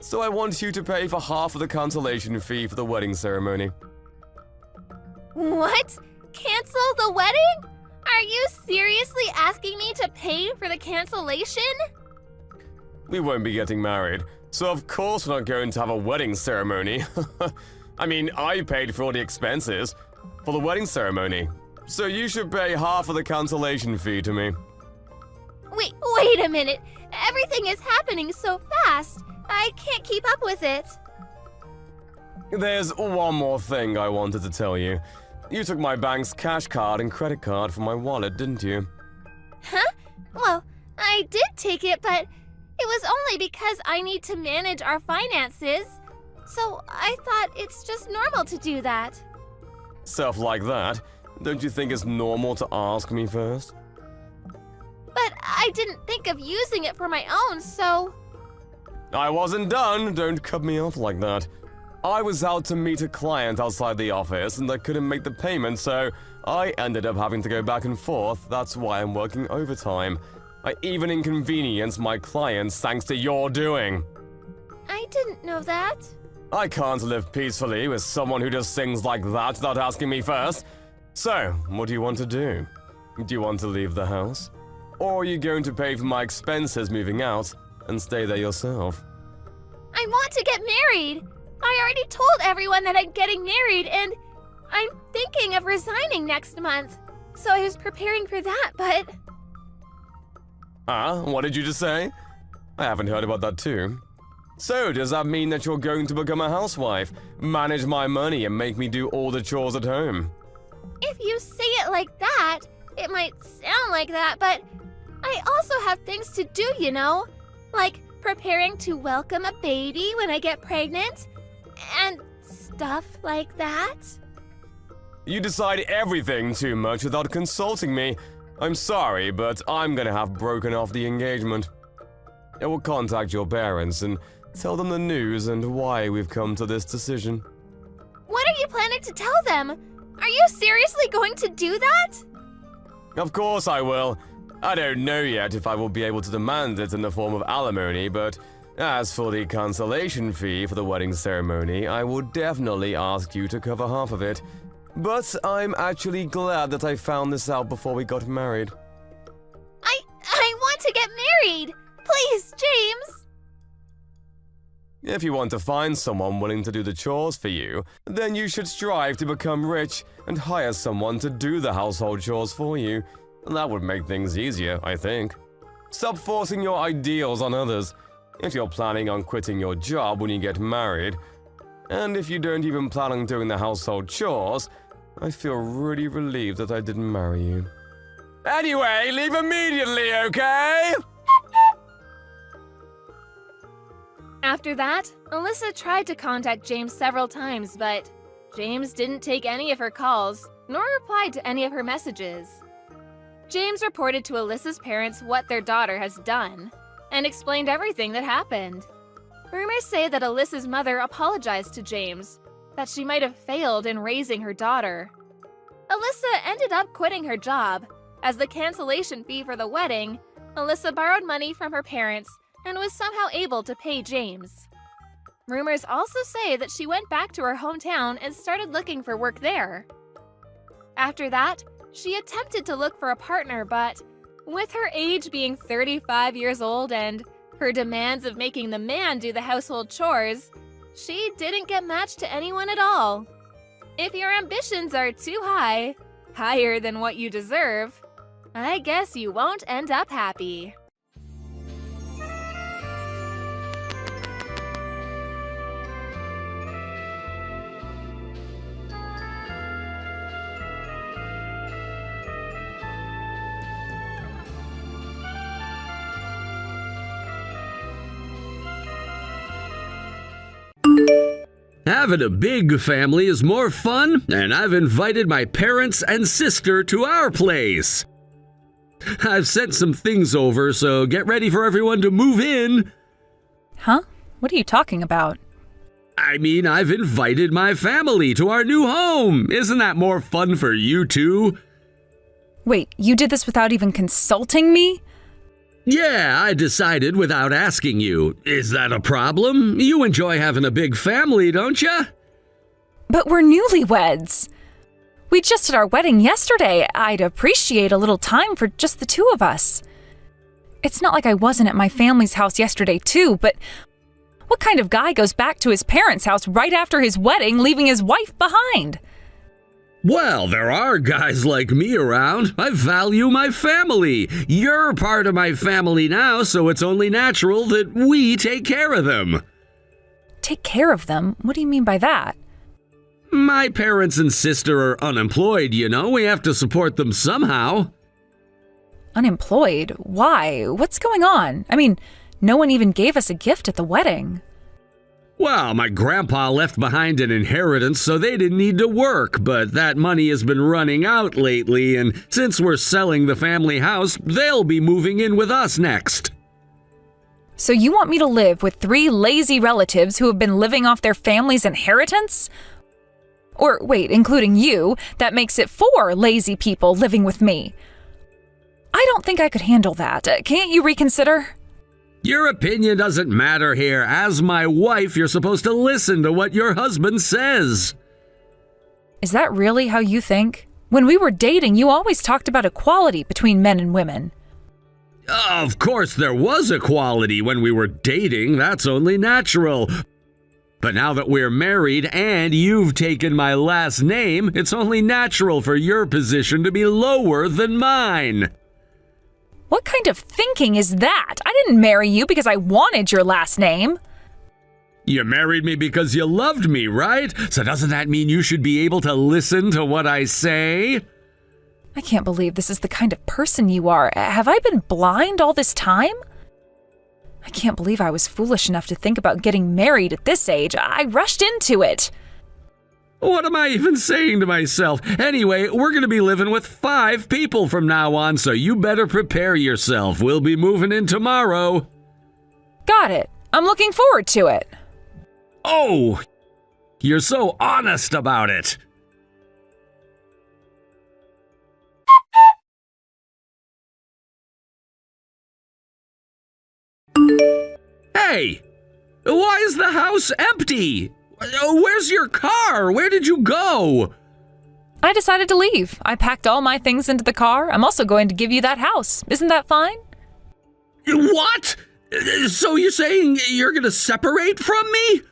Speaker 5: So I want you to pay for half of the cancellation fee for the wedding ceremony.
Speaker 2: What? Cancel the wedding? Are you seriously asking me to pay for the cancellation?
Speaker 5: We won't be getting married, so of course we're not going to have a wedding ceremony. I mean, I paid for all the expenses for the wedding ceremony, so you should pay half of the cancellation fee to me.
Speaker 2: Wait a minute. Everything is happening so fast. I can't keep up with it.
Speaker 5: There's one more thing I wanted to tell you. You took my bank's cash card and credit card from my wallet, didn't you?
Speaker 2: Huh? Well, I did take it, but it was only because I need to manage our finances. So I thought it's just normal to do that.
Speaker 5: Stuff like that? Don't you think it's normal to ask me first?
Speaker 2: But I didn't think of using it for my own, so...
Speaker 5: I wasn't done. Don't cut me off like that. I was out to meet a client outside the office and I couldn't make the payment, so I ended up having to go back and forth. That's why I'm working overtime. I even inconvenienced my clients thanks to your doing.
Speaker 2: I didn't know that.
Speaker 5: I can't live peacefully with someone who does things like that without asking me first. So, what do you want to do? Do you want to leave the house? Or are you going to pay for my expenses moving out and stay there yourself?
Speaker 2: I want to get married. I already told everyone that I'm getting married, and I'm thinking of resigning next month. So I was preparing for that, but...
Speaker 5: What did you just say? I haven't heard about that too. So, does that mean that you're going to become a housewife, manage my money, and make me do all the chores at home?
Speaker 2: If you say it like that, it might sound like that, but I also have things to do, you know? Like preparing to welcome a baby when I get pregnant, and stuff like that.
Speaker 5: You decide everything too much without consulting me. I'm sorry, but I'm gonna have broken off the engagement. I will contact your parents and tell them the news and why we've come to this decision.
Speaker 2: What are you planning to tell them? Are you seriously going to do that?
Speaker 5: Of course I will. I don't know yet if I will be able to demand it in the form of alimony, but as for the cancellation fee for the wedding ceremony, I would definitely ask you to cover half of it. But I'm actually glad that I found this out before we got married.
Speaker 2: I want to get married! Please, James!
Speaker 5: If you want to find someone willing to do the chores for you, then you should strive to become rich and hire someone to do the household chores for you. That would make things easier, I think. Stop forcing your ideals on others. If you're planning on quitting your job when you get married, and if you don't even plan on doing the household chores, I feel really relieved that I didn't marry you. Anyway, leave immediately, okay?
Speaker 2: After that, Alyssa tried to contact James several times, but James didn't take any of her calls, nor replied to any of her messages. James reported to Alyssa's parents what their daughter has done, and explained everything that happened. Rumors say that Alyssa's mother apologized to James, that she might have failed in raising her daughter. Alyssa ended up quitting her job. As the cancellation fee for the wedding, Alyssa borrowed money from her parents and was somehow able to pay James. Rumors also say that she went back to her hometown and started looking for work there. After that, she attempted to look for a partner, but with her age being 35 years old and her demands of making the man do the household chores, she didn't get matched to anyone at all. If your ambitions are too high, higher than what you deserve, I guess you won't end up happy.
Speaker 6: Having a big family is more fun, and I've invited my parents and sister to our place. I've sent some things over, so get ready for everyone to move in.
Speaker 7: Huh? What are you talking about?
Speaker 6: I mean, I've invited my family to our new home. Isn't that more fun for you two?
Speaker 7: Wait, you did this without even consulting me?
Speaker 6: Yeah, I decided without asking you. Is that a problem? You enjoy having a big family, don't you?
Speaker 7: But we're newlyweds. We just did our wedding yesterday. I'd appreciate a little time for just the two of us. It's not like I wasn't at my family's house yesterday too, but what kind of guy goes back to his parents' house right after his wedding, leaving his wife behind?
Speaker 6: Well, there are guys like me around. I value my family. You're part of my family now, so it's only natural that we take care of them.
Speaker 7: Take care of them? What do you mean by that?
Speaker 6: My parents and sister are unemployed, you know. We have to support them somehow.
Speaker 7: Unemployed? Why? What's going on? I mean, no one even gave us a gift at the wedding.
Speaker 6: Well, my grandpa left behind an inheritance, so they didn't need to work, but that money has been running out lately, and since we're selling the family house, they'll be moving in with us next.
Speaker 7: So you want me to live with 3 lazy relatives who have been living off their family's inheritance? Or wait, including you, that makes it 4 lazy people living with me. I don't think I could handle that. Can't you reconsider?
Speaker 6: Your opinion doesn't matter here. As my wife, you're supposed to listen to what your husband says.
Speaker 7: Is that really how you think? When we were dating, you always talked about equality between men and women.
Speaker 6: Of course, there was equality when we were dating. That's only natural. But now that we're married and you've taken my last name, it's only natural for your position to be lower than mine.
Speaker 7: What kind of thinking is that? I didn't marry you because I wanted your last name.
Speaker 6: You married me because you loved me, right? So doesn't that mean you should be able to listen to what I say?
Speaker 7: I can't believe this is the kind of person you are. Have I been blind all this time? I can't believe I was foolish enough to think about getting married at this age. I rushed into it.
Speaker 6: What am I even saying to myself? Anyway, we're going to be living with 5 people from now on, so you better prepare yourself. We'll be moving in tomorrow.
Speaker 7: Got it. I'm looking forward to it.
Speaker 6: Oh, you're so honest about it. Hey, why is the house empty? Where's your car? Where did you go?
Speaker 7: I decided to leave. I packed all my things into the car. I'm also going to give you that house. Isn't that fine?
Speaker 6: What? So you're saying you're going to separate from me?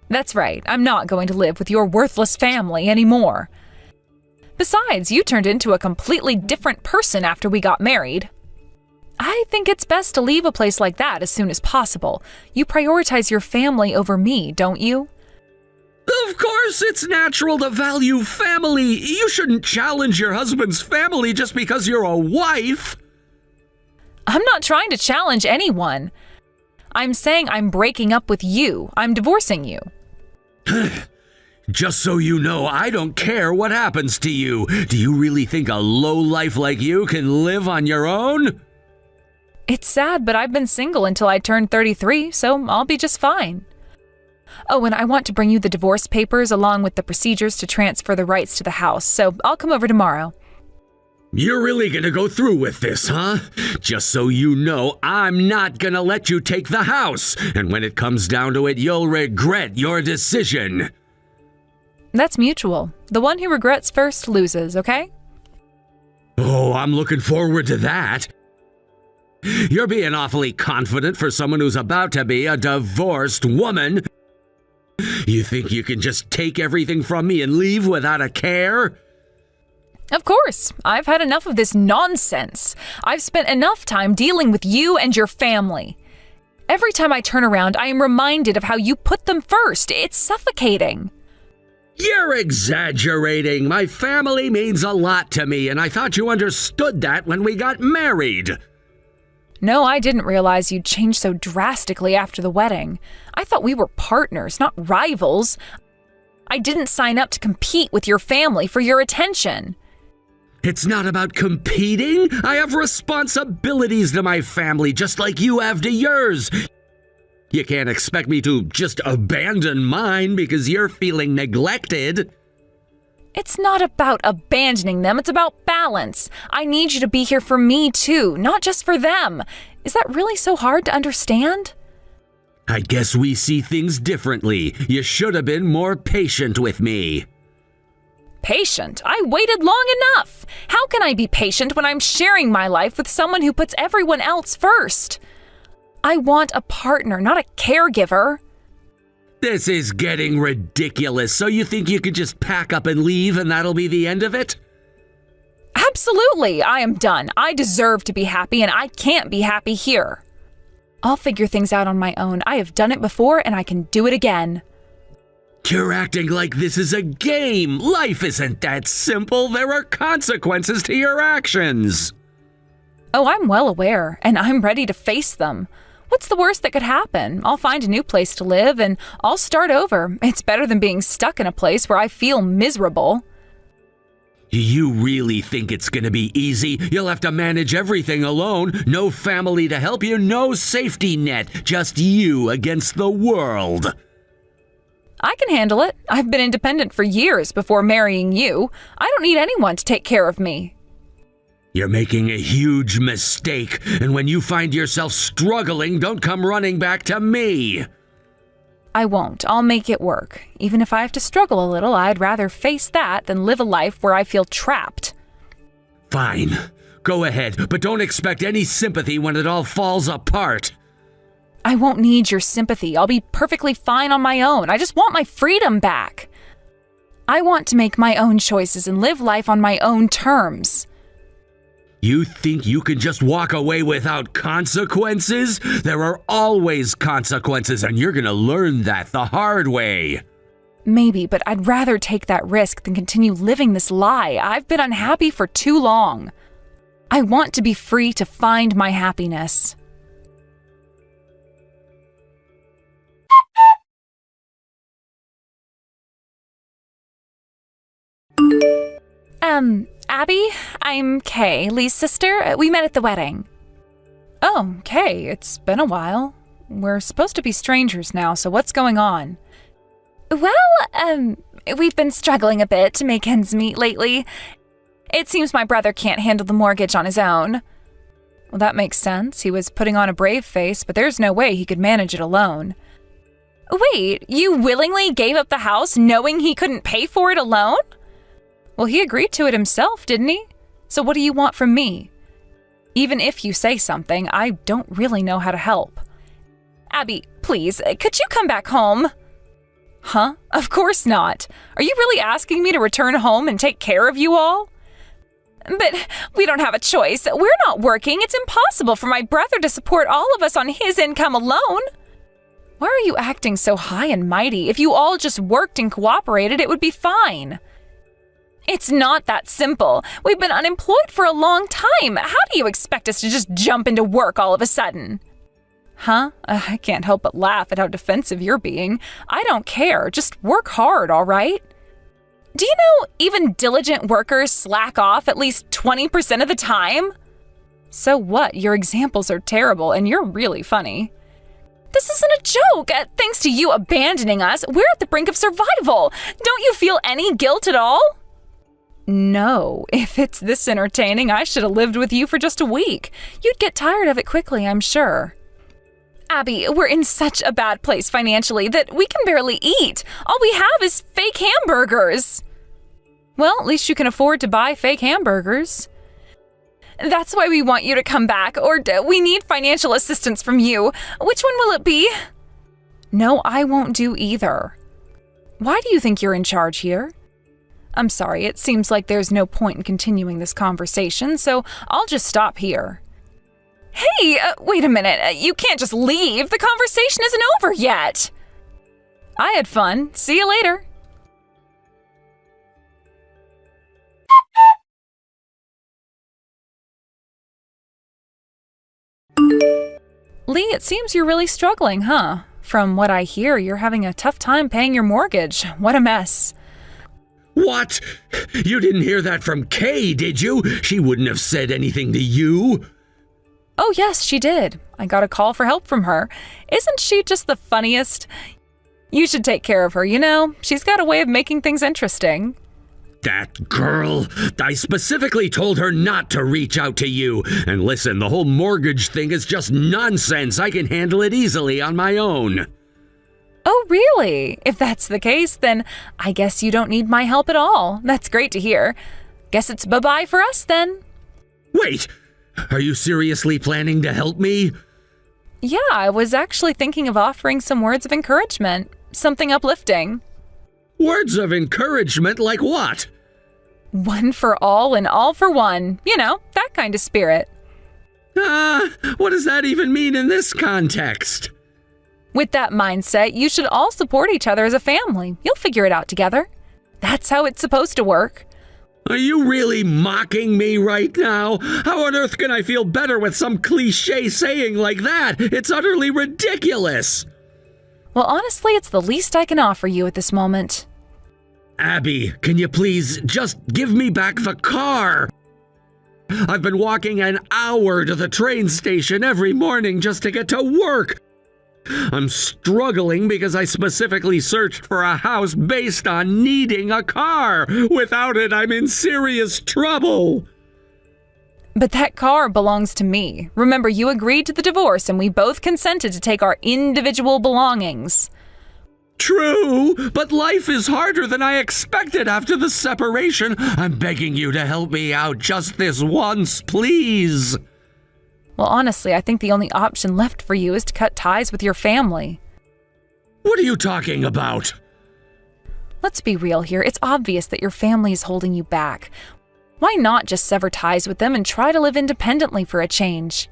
Speaker 7: That's right. I'm not going to live with your worthless family anymore. Besides, you turned into a completely different person after we got married. I think it's best to leave a place like that as soon as possible. You prioritize your family over me, don't you?
Speaker 6: Of course, it's natural to value family. You shouldn't challenge your husband's family just because you're a wife.
Speaker 7: I'm not trying to challenge anyone. I'm saying I'm breaking up with you. I'm divorcing you.
Speaker 6: Just so you know, I don't care what happens to you. Do you really think a lowlife like you can live on your own?
Speaker 7: It's sad, but I've been single until I turned 33, so I'll be just fine. Oh, and I want to bring you the divorce papers along with the procedures to transfer the rights to the house, so I'll come over tomorrow.
Speaker 6: You're really gonna go through with this, huh? Just so you know, I'm not gonna let you take the house, and when it comes down to it, you'll regret your decision.
Speaker 7: That's mutual. The one who regrets first loses, okay?
Speaker 6: Oh, I'm looking forward to that. You're being awfully confident for someone who's about to be a divorced woman. You think you can just take everything from me and leave without a care?
Speaker 7: Of course. I've had enough of this nonsense. I've spent enough time dealing with you and your family. Every time I turn around, I am reminded of how you put them first. It's suffocating.
Speaker 6: You're exaggerating. My family means a lot to me, and I thought you understood that when we got married.
Speaker 7: No, I didn't realize you'd changed so drastically after the wedding. I thought we were partners, not rivals. I didn't sign up to compete with your family for your attention.
Speaker 6: It's not about competing. I have responsibilities to my family, just like you have to yours. You can't expect me to just abandon mine because you're feeling neglected.
Speaker 7: It's not about abandoning them, it's about balance. I need you to be here for me too, not just for them. Is that really so hard to understand?
Speaker 6: I guess we see things differently. You should have been more patient with me.
Speaker 7: Patient? I waited long enough. How can I be patient when I'm sharing my life with someone who puts everyone else first? I want a partner, not a caregiver.
Speaker 6: This is getting ridiculous. So you think you could just pack up and leave and that'll be the end of it?
Speaker 7: Absolutely, I am done. I deserve to be happy and I can't be happy here. I'll figure things out on my own. I have done it before and I can do it again.
Speaker 6: You're acting like this is a game. Life isn't that simple. There are consequences to your actions.
Speaker 7: Oh, I'm well aware, and I'm ready to face them. What's the worst that could happen? I'll find a new place to live and I'll start over. It's better than being stuck in a place where I feel miserable.
Speaker 6: You really think it's gonna be easy? You'll have to manage everything alone. No family to help you, no safety net. Just you against the world.
Speaker 7: I can handle it. I've been independent for years before marrying you. I don't need anyone to take care of me.
Speaker 6: You're making a huge mistake, and when you find yourself struggling, don't come running back to me.
Speaker 7: I won't. I'll make it work. Even if I have to struggle a little, I'd rather face that than live a life where I feel trapped.
Speaker 6: Fine. Go ahead, but don't expect any sympathy when it all falls apart.
Speaker 7: I won't need your sympathy. I'll be perfectly fine on my own. I just want my freedom back. I want to make my own choices and live life on my own terms.
Speaker 6: You think you can just walk away without consequences? There are always consequences, and you're gonna learn that the hard way.
Speaker 7: Maybe, but I'd rather take that risk than continue living this lie. I've been unhappy for too long. I want to be free to find my happiness. Abby, I'm Kay, Lee's sister. We met at the wedding. Oh, Kay, it's been a while. We're supposed to be strangers now, so what's going on?
Speaker 8: Well, we've been struggling a bit to make ends meet lately.
Speaker 7: It seems my brother can't handle the mortgage on his own. Well, that makes sense. He was putting on a brave face, but there's no way he could manage it alone.
Speaker 8: Wait, you willingly gave up the house knowing he couldn't pay for it alone?
Speaker 7: Well, he agreed to it himself, didn't he? So what do you want from me? Even if you say something, I don't really know how to help.
Speaker 8: Abby, please, could you come back home?
Speaker 7: Huh? Of course not. Are you really asking me to return home and take care of you all?
Speaker 8: But we don't have a choice. We're not working. It's impossible for my brother to support all of us on his income alone.
Speaker 7: Why are you acting so high and mighty? If you all just worked and cooperated, it would be fine.
Speaker 8: It's not that simple. We've been unemployed for a long time. How do you expect us to just jump into work all of a sudden?
Speaker 7: Huh? I can't help but laugh at how defensive you're being. I don't care. Just work hard, all right?
Speaker 8: Do you know even diligent workers slack off at least 20% of the time?
Speaker 7: So what? Your examples are terrible, and you're really funny.
Speaker 8: This isn't a joke. Thanks to you abandoning us, we're at the brink of survival. Don't you feel any guilt at all?
Speaker 7: No. If it's this entertaining, I should have lived with you for just a week. You'd get tired of it quickly, I'm sure.
Speaker 8: Abby, we're in such a bad place financially that we can barely eat. All we have is fake hamburgers.
Speaker 7: Well, at least you can afford to buy fake hamburgers.
Speaker 8: That's why we want you to come back, or we need financial assistance from you. Which one will it be?
Speaker 7: No, I won't do either. Why do you think you're in charge here? I'm sorry, it seems like there's no point in continuing this conversation, so I'll just stop here.
Speaker 8: Hey, wait a minute. You can't just leave. The conversation isn't over yet.
Speaker 7: I had fun. See you later. Lee, it seems you're really struggling, huh? From what I hear, you're having a tough time paying your mortgage. What a mess.
Speaker 6: What? You didn't hear that from Kay, did you? She wouldn't have said anything to you.
Speaker 7: Oh, yes, she did. I got a call for help from her. Isn't she just the funniest? You should take care of her, you know? She's got a way of making things interesting.
Speaker 6: That girl! I specifically told her not to reach out to you. And listen, the whole mortgage thing is just nonsense. I can handle it easily on my own.
Speaker 7: Oh, really? If that's the case, then I guess you don't need my help at all. That's great to hear. Guess it's bye-bye for us, then.
Speaker 6: Wait! Are you seriously planning to help me?
Speaker 7: Yeah, I was actually thinking of offering some words of encouragement. Something uplifting.
Speaker 6: Words of encouragement like what?
Speaker 7: One for all and all for one. You know, that kind of spirit.
Speaker 6: What does that even mean in this context?
Speaker 7: With that mindset, you should all support each other as a family. You'll figure it out together. That's how it's supposed to work.
Speaker 6: Are you really mocking me right now? How on earth can I feel better with some cliché saying like that? It's utterly ridiculous.
Speaker 7: Well, honestly, it's the least I can offer you at this moment.
Speaker 6: Abby, can you please just give me back the car? I've been walking an hour to the train station every morning just to get to work. I'm struggling because I specifically searched for a house based on needing a car. Without it, I'm in serious trouble.
Speaker 8: But that car belongs to me. Remember, you agreed to the divorce and we both consented to take our individual belongings.
Speaker 6: True, but life is harder than I expected after the separation. I'm begging you to help me out just this once, please.
Speaker 8: Well, honestly, I think the only option left for you is to cut ties with your family.
Speaker 6: What are you talking about?
Speaker 8: Let's be real here. It's obvious that your family is holding you back. Why not just sever ties with them and try to live independently for a change?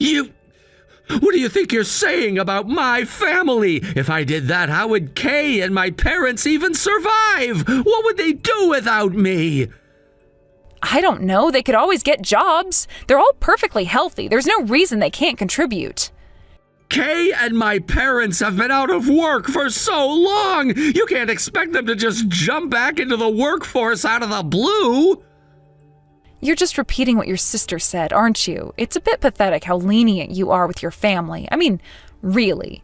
Speaker 6: What do you think you're saying about my family? If I did that, how would Kay and my parents even survive? What would they do without me?
Speaker 8: I don't know. They could always get jobs. They're all perfectly healthy. There's no reason they can't contribute.
Speaker 6: Kay and my parents have been out of work for so long. You can't expect them to just jump back into the workforce out of the blue.
Speaker 8: You're just repeating what your sister said, aren't you? It's a bit pathetic how lenient you are with your family. I mean, really.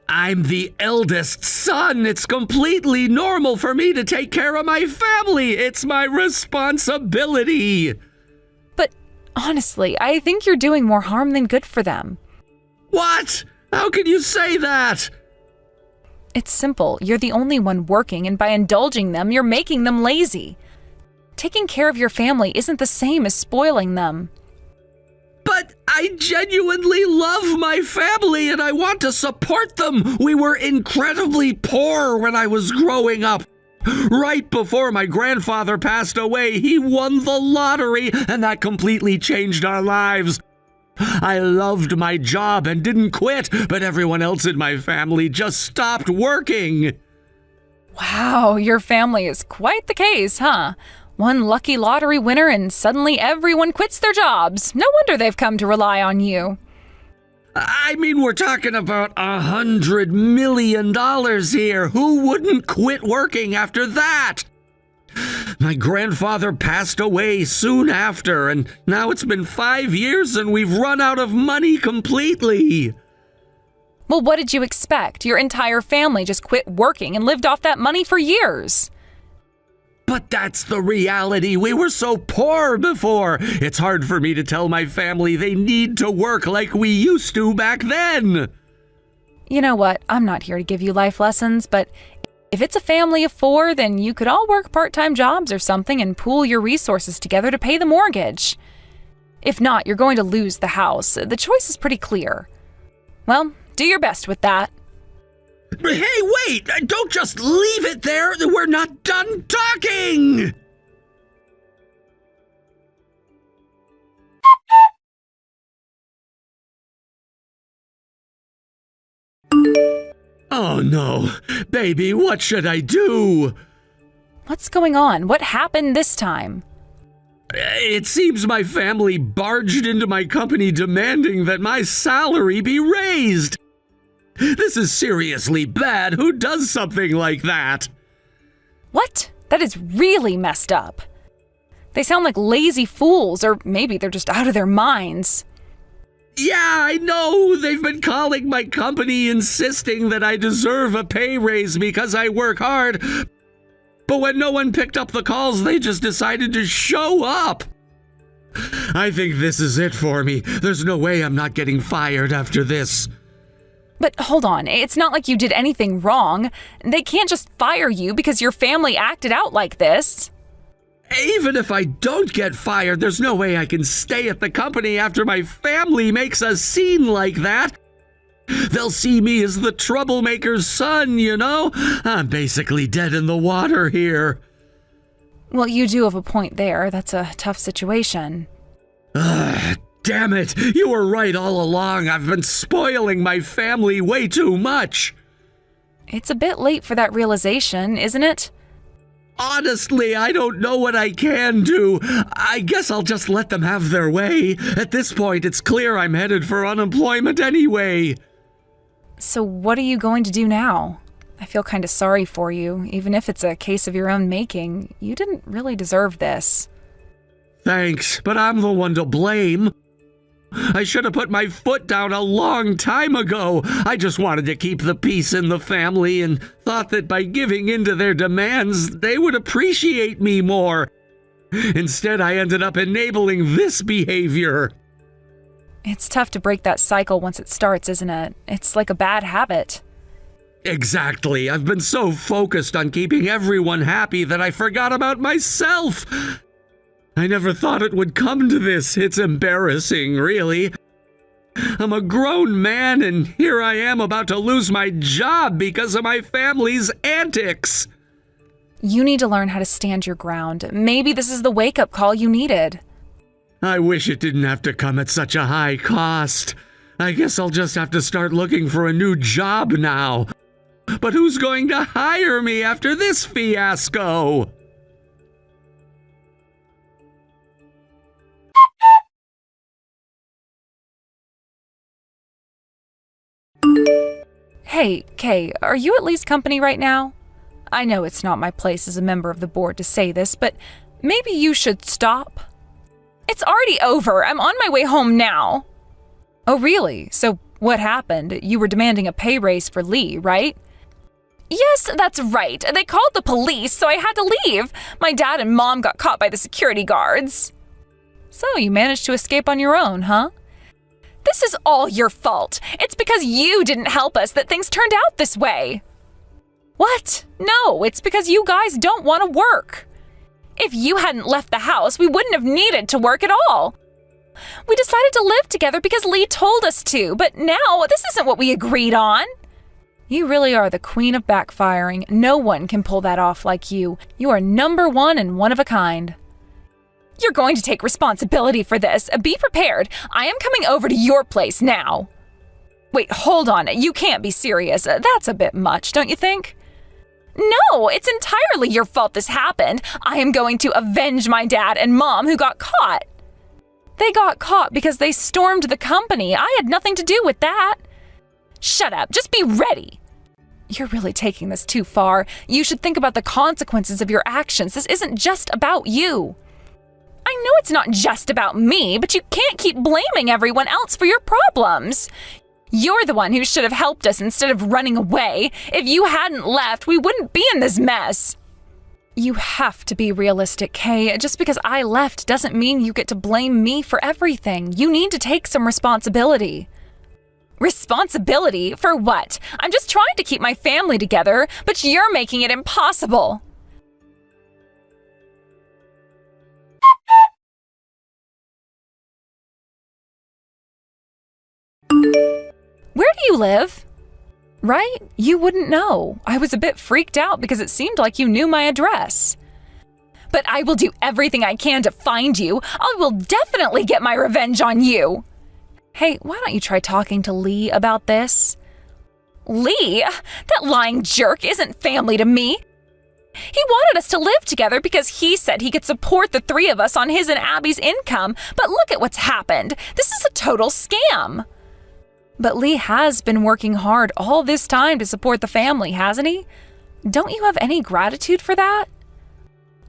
Speaker 6: I'm the eldest son. It's completely normal for me to take care of my family. It's my responsibility.
Speaker 8: But honestly, I think you're doing more harm than good for them.
Speaker 6: What? How can you say that?
Speaker 8: It's simple. You're the only one working, and by indulging them, you're making them lazy. Taking care of your family isn't the same as spoiling them.
Speaker 6: But I genuinely love my family and I want to support them. We were incredibly poor when I was growing up. Right before my grandfather passed away, he won the lottery and that completely changed our lives. I loved my job and didn't quit, but everyone else in my family just stopped working.
Speaker 8: Wow, your family is quite the case, huh? One lucky lottery winner and suddenly everyone quits their jobs. No wonder they've come to rely on you.
Speaker 6: I mean, we're talking about $100 million here. Who wouldn't quit working after that? My grandfather passed away soon after, and now it's been 5 years and we've run out of money completely.
Speaker 8: Well, what did you expect? Your entire family just quit working and lived off that money for years.
Speaker 6: But that's the reality. We were so poor before. It's hard for me to tell my family they need to work like we used to back then.
Speaker 8: You know what? I'm not here to give you life lessons, but if it's a family of 4, then you could all work part-time jobs or something and pool your resources together to pay the mortgage. If not, you're going to lose the house. The choice is pretty clear. Well, do your best with that.
Speaker 6: Hey, wait! Don't just leave it there! We're not done talking! Oh no! Baby, what should I do?
Speaker 8: What's going on? What happened this time?
Speaker 6: It seems my family barged into my company demanding that my salary be raised. This is seriously bad. Who does something like that?
Speaker 8: What? That is really messed up. They sound like lazy fools, or maybe they're just out of their minds.
Speaker 6: Yeah, I know. They've been calling my company insisting that I deserve a pay raise because I work hard. But when no one picked up the calls, they just decided to show up. I think this is it for me. There's no way I'm not getting fired after this.
Speaker 8: But hold on, it's not like you did anything wrong. They can't just fire you because your family acted out like this.
Speaker 6: Even if I don't get fired, there's no way I can stay at the company after my family makes a scene like that. They'll see me as the troublemaker's son, you know? I'm basically dead in the water here.
Speaker 8: Well, you do have a point there. That's a tough situation.
Speaker 6: Damn it! You were right all along. I've been spoiling my family way too much.
Speaker 8: It's a bit late for that realization, isn't it?
Speaker 6: Honestly, I don't know what I can do. I guess I'll just let them have their way. At this point, it's clear I'm headed for unemployment anyway.
Speaker 8: So what are you going to do now? I feel kind of sorry for you, even if it's a case of your own making. You didn't really deserve this.
Speaker 6: Thanks, but I'm the one to blame. I should have put my foot down a long time ago. I just wanted to keep the peace in the family and thought that by giving in to their demands, they would appreciate me more. Instead, I ended up enabling this behavior.
Speaker 8: It's tough to break that cycle once it starts, isn't it? It's like a bad habit.
Speaker 6: Exactly. I've been so focused on keeping everyone happy that I forgot about myself. I never thought it would come to this. It's embarrassing, really. I'm a grown man, and here I am about to lose my job because of my family's antics.
Speaker 8: You need to learn how to stand your ground. Maybe this is the wake-up call you needed.
Speaker 6: I wish it didn't have to come at such a high cost. I guess I'll just have to start looking for a new job now. But who's going to hire me after this fiasco?
Speaker 8: Hey, Kay, are you at Lee's company right now? I know it's not my place as a member of the board to say this, but maybe you should stop. It's already over. I'm on my way home now. Oh, really? So what happened? You were demanding a pay raise for Lee, right? Yes, that's right. They called the police, so I had to leave. My dad and mom got caught by the security guards. So you managed to escape on your own, huh? This is all your fault. It's because you didn't help us that things turned out this way. What? No, it's because you guys don't want to work. If you hadn't left the house, we wouldn't have needed to work at all. We decided to live together because Lee told us to, but now this isn't what we agreed on. You really are the queen of backfiring. No one can pull that off like you. You are number one and one of a kind. You're going to take responsibility for this. Be prepared. I am coming over to your place now. Wait, hold on. You can't be serious. That's a bit much, don't you think? No, it's entirely your fault this happened. I am going to avenge my dad and mom who got caught. They got caught because they stormed the company. I had nothing to do with that. Shut up. Just be ready. You're really taking this too far. You should think about the consequences of your actions. This isn't just about you. I know it's not just about me, but you can't keep blaming everyone else for your problems. You're the one who should have helped us instead of running away. If you hadn't left, we wouldn't be in this mess. You have to be realistic, Kay. Just because I left doesn't mean you get to blame me for everything. You need to take some responsibility. Responsibility? For what? I'm just trying to keep my family together, but you're making it impossible. Where do you live? Right? You wouldn't know. I was a bit freaked out because it seemed like you knew my address. But I will do everything I can to find you. I will definitely get my revenge on you. Hey, why don't you try talking to Lee about this? Lee? That lying jerk isn't family to me. He wanted us to live together because he said he could support the three of us on his and Abby's income. But look at what's happened. This is a total scam. But Lee has been working hard all this time to support the family, hasn't he? Don't you have any gratitude for that?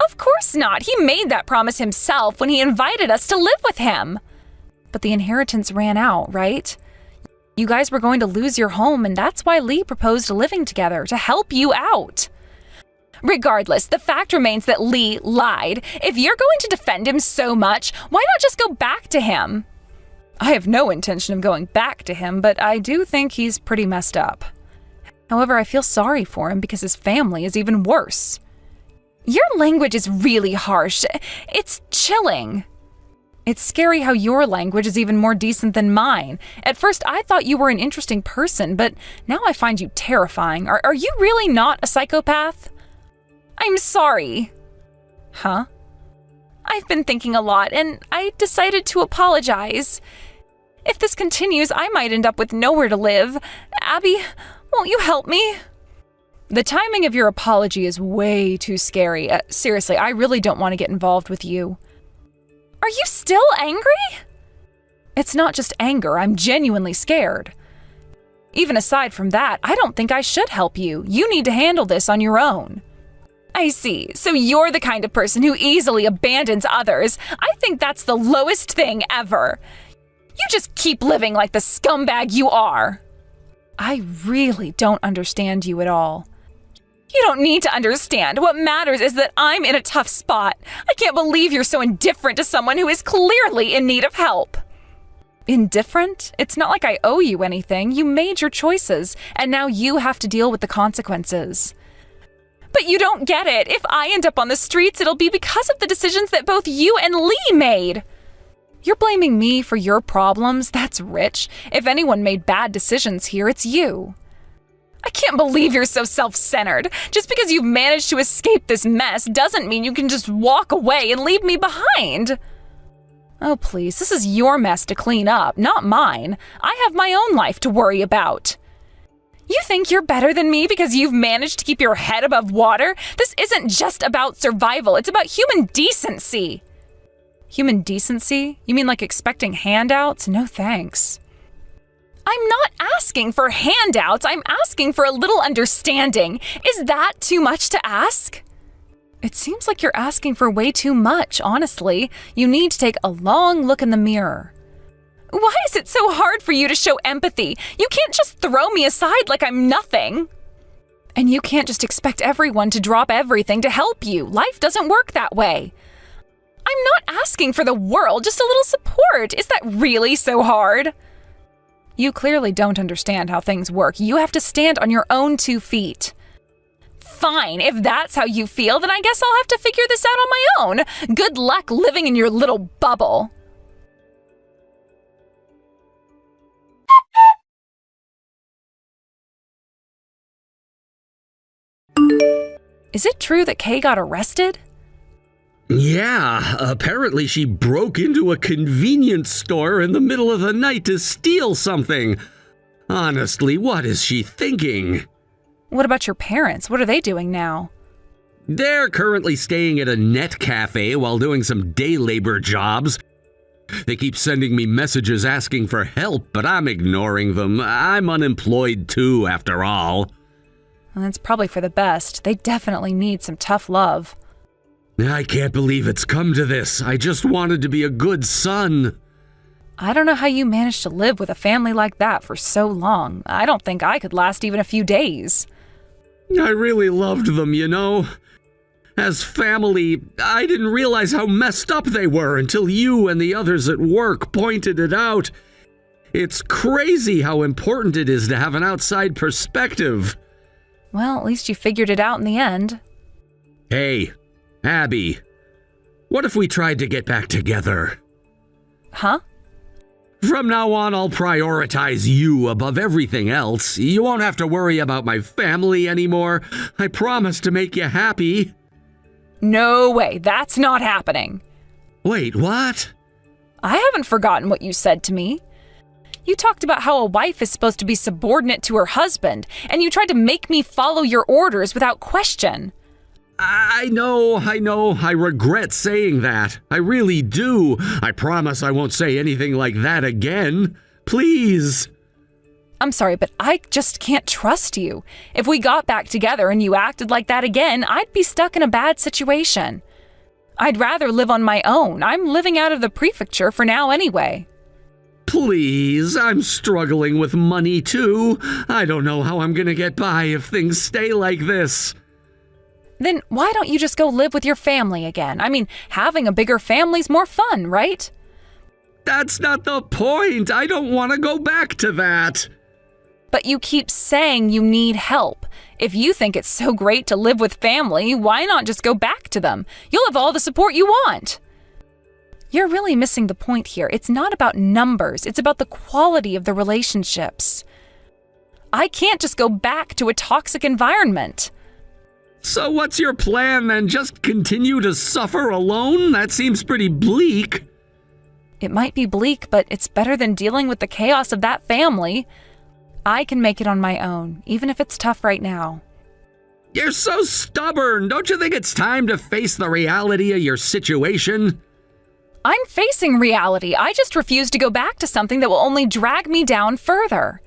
Speaker 8: Of course not. He made that promise himself when he invited us to live with him. But the inheritance ran out, right? You guys were going to lose your home, and that's why Lee proposed living together, to help you out. Regardless, the fact remains that Lee lied. If you're going to defend him so much, why not just go back to him? I have no intention of going back to him, but I do think he's pretty messed up. However, I feel sorry for him because his family is even worse. Your language is really harsh. It's chilling. It's scary how your language is even more decent than mine. At first, I thought you were an interesting person, but now I find you terrifying. Are you really not a psychopath? I'm sorry. Huh? I've been thinking a lot, and I decided to apologize. If this continues, I might end up with nowhere to live. Abby, won't you help me? The timing of your apology is way too scary. Seriously, I really don't want to get involved with you. Are you still angry? It's not just anger. I'm genuinely scared. Even aside from that, I don't think I should help you. You need to handle this on your own. I see. So you're the kind of person who easily abandons others. I think that's the lowest thing ever. You just keep living like the scumbag you are. I really don't understand you at all. You don't need to understand. What matters is that I'm in a tough spot. I can't believe you're so indifferent to someone who is clearly in need of help. Indifferent? It's not like I owe you anything. You made your choices, and now you have to deal with the consequences. But you don't get it. If I end up on the streets, it'll be because of the decisions that both you and Lee made. You're blaming me for your problems? That's rich. If anyone made bad decisions here, it's you. I can't believe you're so self-centered. Just because you've managed to escape this mess doesn't mean you can just walk away and leave me behind. Oh, please, this is your mess to clean up, not mine. I have my own life to worry about. You think you're better than me because you've managed to keep your head above water? This isn't just about survival, it's about human decency. Human decency? You mean like expecting handouts? No thanks. I'm not asking for handouts, I'm asking for a little understanding. Is that too much to ask? It seems like you're asking for way too much, honestly. You need to take a long look in the mirror. Why is it so hard for you to show empathy? You can't just throw me aside like I'm nothing. And you can't just expect everyone to drop everything to help you. Life doesn't work that way. I'm not asking for the world, just a little support. Is that really so hard? You clearly don't understand how things work. You have to stand on your own 2 feet. Fine, if that's how you feel, then I guess I'll have to figure this out on my own. Good luck living in your little bubble. Is it true that Kay got arrested?
Speaker 6: Yeah, apparently she broke into a convenience store in the middle of the night to steal something. Honestly, what is she thinking?
Speaker 8: What about your parents? What are they doing now?
Speaker 6: They're currently staying at a net cafe while doing some day labor jobs. They keep sending me messages asking for help, but I'm ignoring them. I'm unemployed too, after all.
Speaker 8: Well, that's probably for the best. They definitely need some tough love.
Speaker 6: I can't believe it's come to this. I just wanted to be a good son.
Speaker 8: I don't know how you managed to live with a family like that for so long. I don't think I could last even a few days.
Speaker 6: I really loved them, you know. As family, I didn't realize how messed up they were until you and the others at work pointed it out. It's crazy how important it is to have an outside perspective.
Speaker 8: Well, at least you figured it out in the end.
Speaker 6: Hey, Abby, what if we tried to get back together?
Speaker 8: Huh?
Speaker 6: From now on, I'll prioritize you above everything else. You won't have to worry about my family anymore. I promise to make you happy.
Speaker 8: No way, that's not happening.
Speaker 6: Wait, what?
Speaker 8: I haven't forgotten what you said to me. You talked about how a wife is supposed to be subordinate to her husband, and you tried to make me follow your orders without question.
Speaker 6: I know. I regret saying that. I really do. I promise I won't say anything like that again. Please.
Speaker 8: I'm sorry, but I just can't trust you. If we got back together and you acted like that again, I'd be stuck in a bad situation. I'd rather live on my own. I'm living out of the prefecture for now anyway.
Speaker 6: Please, I'm struggling with money too. I don't know how I'm gonna get by if things stay like this.
Speaker 8: Then why don't you just go live with your family again? I mean, having a bigger family's more fun, right?
Speaker 6: That's not the point. I don't want to go back to that.
Speaker 8: But you keep saying you need help. If you think it's so great to live with family, why not just go back to them? You'll have all the support you want. You're really missing the point here. It's not about numbers. It's about the quality of the relationships. I can't just go back to a toxic environment.
Speaker 6: So what's your plan then? Just continue to suffer alone? That seems pretty bleak.
Speaker 8: It might be bleak, but it's better than dealing with the chaos of that family. I can make it on my own, even if it's tough right now.
Speaker 6: You're so stubborn. Don't you think it's time to face the reality of your situation?
Speaker 8: I'm facing reality. I just refuse to go back to something that will only drag me down further.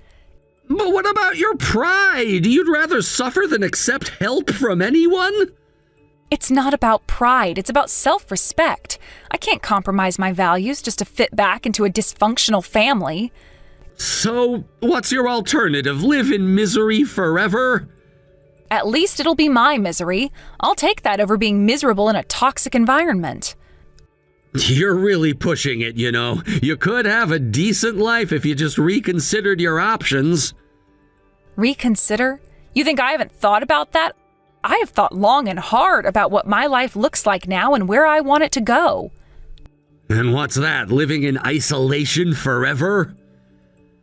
Speaker 6: But what about your pride? You'd rather suffer than accept help from anyone?
Speaker 7: It's not about pride, it's about self-respect. I can't compromise my values just to fit back into a dysfunctional family.
Speaker 6: So, what's your alternative? Live in misery forever?
Speaker 7: At least it'll be my misery. I'll take that over being miserable in a toxic environment.
Speaker 6: You're really pushing it, you know. You could have a decent life if you just reconsidered your options.
Speaker 7: Reconsider? You think I haven't thought about that? I have thought long and hard about what my life looks like now and where I want it to go.
Speaker 6: And what's that, living in isolation forever?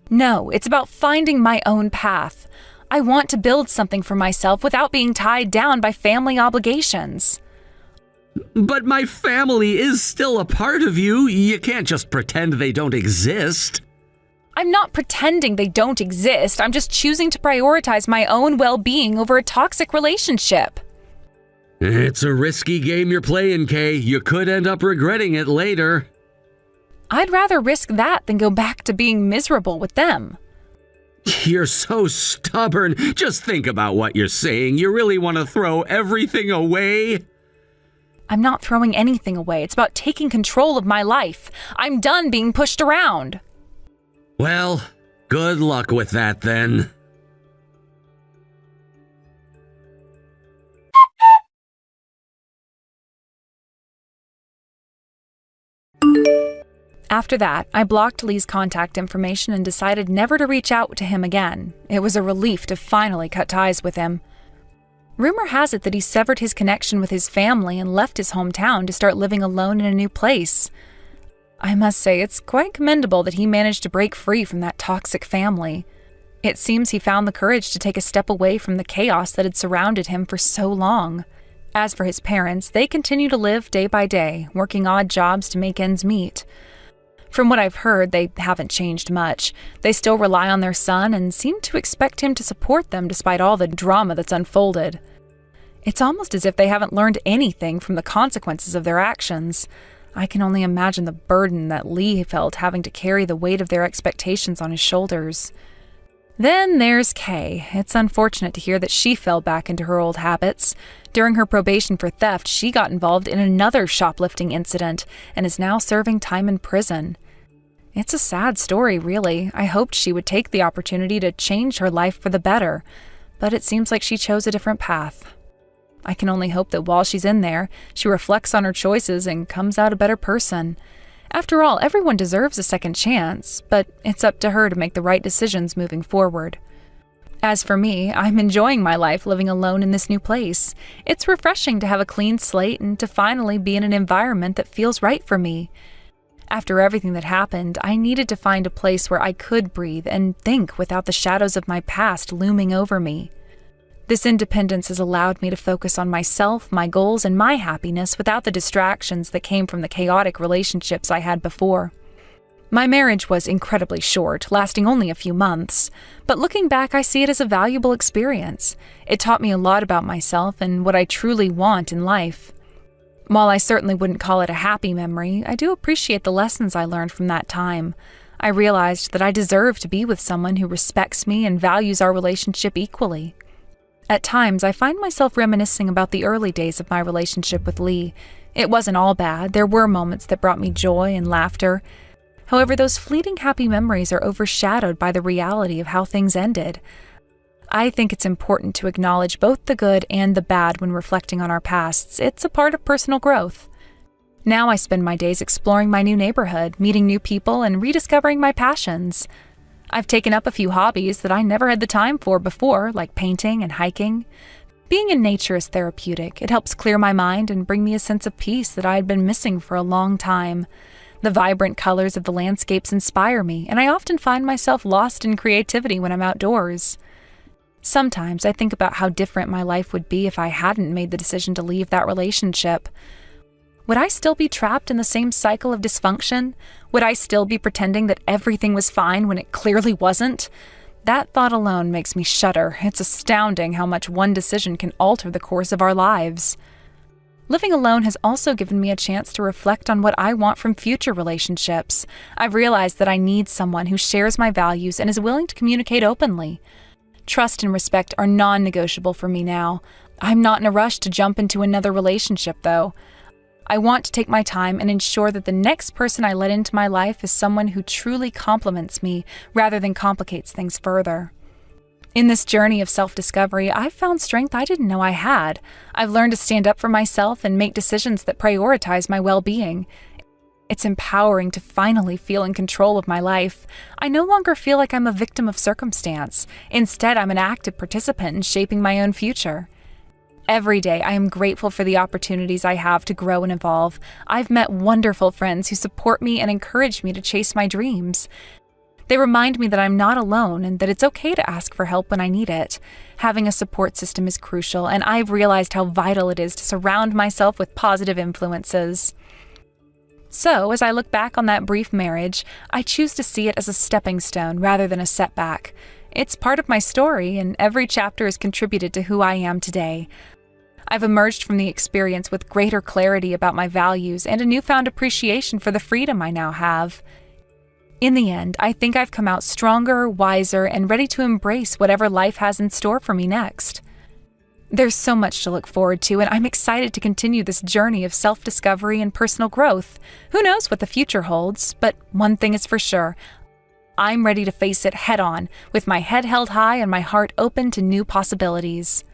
Speaker 7: No, it's about finding my own path. I want to build something for myself without being tied down by family obligations.
Speaker 6: But my family is still a part of you. You can't just pretend they don't exist.
Speaker 7: I'm not pretending they don't exist. I'm just choosing to prioritize my own well-being over a toxic relationship.
Speaker 6: It's a risky game you're playing, Kay. You could end up regretting it later.
Speaker 7: I'd rather risk that than go back to being miserable with them.
Speaker 6: You're so stubborn. Just think about what you're saying. You really want to throw everything away?
Speaker 7: I'm not throwing anything away. It's about taking control of my life. I'm done being pushed around.
Speaker 6: Well, good luck with that then.
Speaker 7: After that, I blocked Lee's contact information and decided never to reach out to him again. It was a relief to finally cut ties with him. Rumor has it that he severed his connection with his family and left his hometown to start living alone in a new place. I must say, it's quite commendable that he managed to break free from that toxic family. It seems he found the courage to take a step away from the chaos that had surrounded him for so long. As for his parents, they continue to live day by day, working odd jobs to make ends meet. From what I've heard, they haven't changed much. They still rely on their son and seem to expect him to support them despite all the drama that's unfolded. It's almost as if they haven't learned anything from the consequences of their actions. I can only imagine the burden that Lee felt having to carry the weight of their expectations on his shoulders. Then there's Kay. It's unfortunate to hear that she fell back into her old habits. During her probation for theft, she got involved in another shoplifting incident and is now serving time in prison. It's a sad story, really. I hoped she would take the opportunity to change her life for the better, but it seems like she chose a different path. I can only hope that while she's in there, she reflects on her choices and comes out a better person. After all, everyone deserves a second chance, but it's up to her to make the right decisions moving forward. As for me, I'm enjoying my life living alone in this new place. It's refreshing to have a clean slate and to finally be in an environment that feels right for me. After everything that happened, I needed to find a place where I could breathe and think without the shadows of my past looming over me. This independence has allowed me to focus on myself, my goals, and my happiness without the distractions that came from the chaotic relationships I had before. My marriage was incredibly short, lasting only a few months, but looking back, I see it as a valuable experience. It taught me a lot about myself and what I truly want in life. While I certainly wouldn't call it a happy memory, I do appreciate the lessons I learned from that time. I realized that I deserve to be with someone who respects me and values our relationship equally. At times, I find myself reminiscing about the early days of my relationship with Lee. It wasn't all bad. There were moments that brought me joy and laughter. However, those fleeting happy memories are overshadowed by the reality of how things ended. I think it's important to acknowledge both the good and the bad when reflecting on our pasts. It's a part of personal growth. Now I spend my days exploring my new neighborhood, meeting new people, and rediscovering my passions. I've taken up a few hobbies that I never had the time for before, like painting and hiking. Being in nature is therapeutic. It helps clear my mind and bring me a sense of peace that I had been missing for a long time. The vibrant colors of the landscapes inspire me, and I often find myself lost in creativity when I'm outdoors. Sometimes I think about how different my life would be if I hadn't made the decision to leave that relationship. Would I still be trapped in the same cycle of dysfunction? Would I still be pretending that everything was fine when it clearly wasn't? That thought alone makes me shudder. It's astounding how much one decision can alter the course of our lives. Living alone has also given me a chance to reflect on what I want from future relationships. I've realized that I need someone who shares my values and is willing to communicate openly. Trust and respect are non-negotiable for me now. I'm not in a rush to jump into another relationship, though. I want to take my time and ensure that the next person I let into my life is someone who truly compliments me rather than complicates things further. In this journey of self-discovery, I've found strength I didn't know I had. I've learned to stand up for myself and make decisions that prioritize my well-being. It's empowering to finally feel in control of my life. I no longer feel like I'm a victim of circumstance. Instead, I'm an active participant in shaping my own future. Every day, I am grateful for the opportunities I have to grow and evolve. I've met wonderful friends who support me and encourage me to chase my dreams. They remind me that I'm not alone and that it's okay to ask for help when I need it. Having a support system is crucial, and I've realized how vital it is to surround myself with positive influences. So, as I look back on that brief marriage, I choose to see it as a stepping stone rather than a setback. It's part of my story, and every chapter has contributed to who I am today. I've emerged from the experience with greater clarity about my values and a newfound appreciation for the freedom I now have. In the end, I think I've come out stronger, wiser, and ready to embrace whatever life has in store for me next. There's so much to look forward to, and I'm excited to continue this journey of self-discovery and personal growth. Who knows what the future holds, but one thing is for sure. I'm ready to face it head on, with my head held high and my heart open to new possibilities.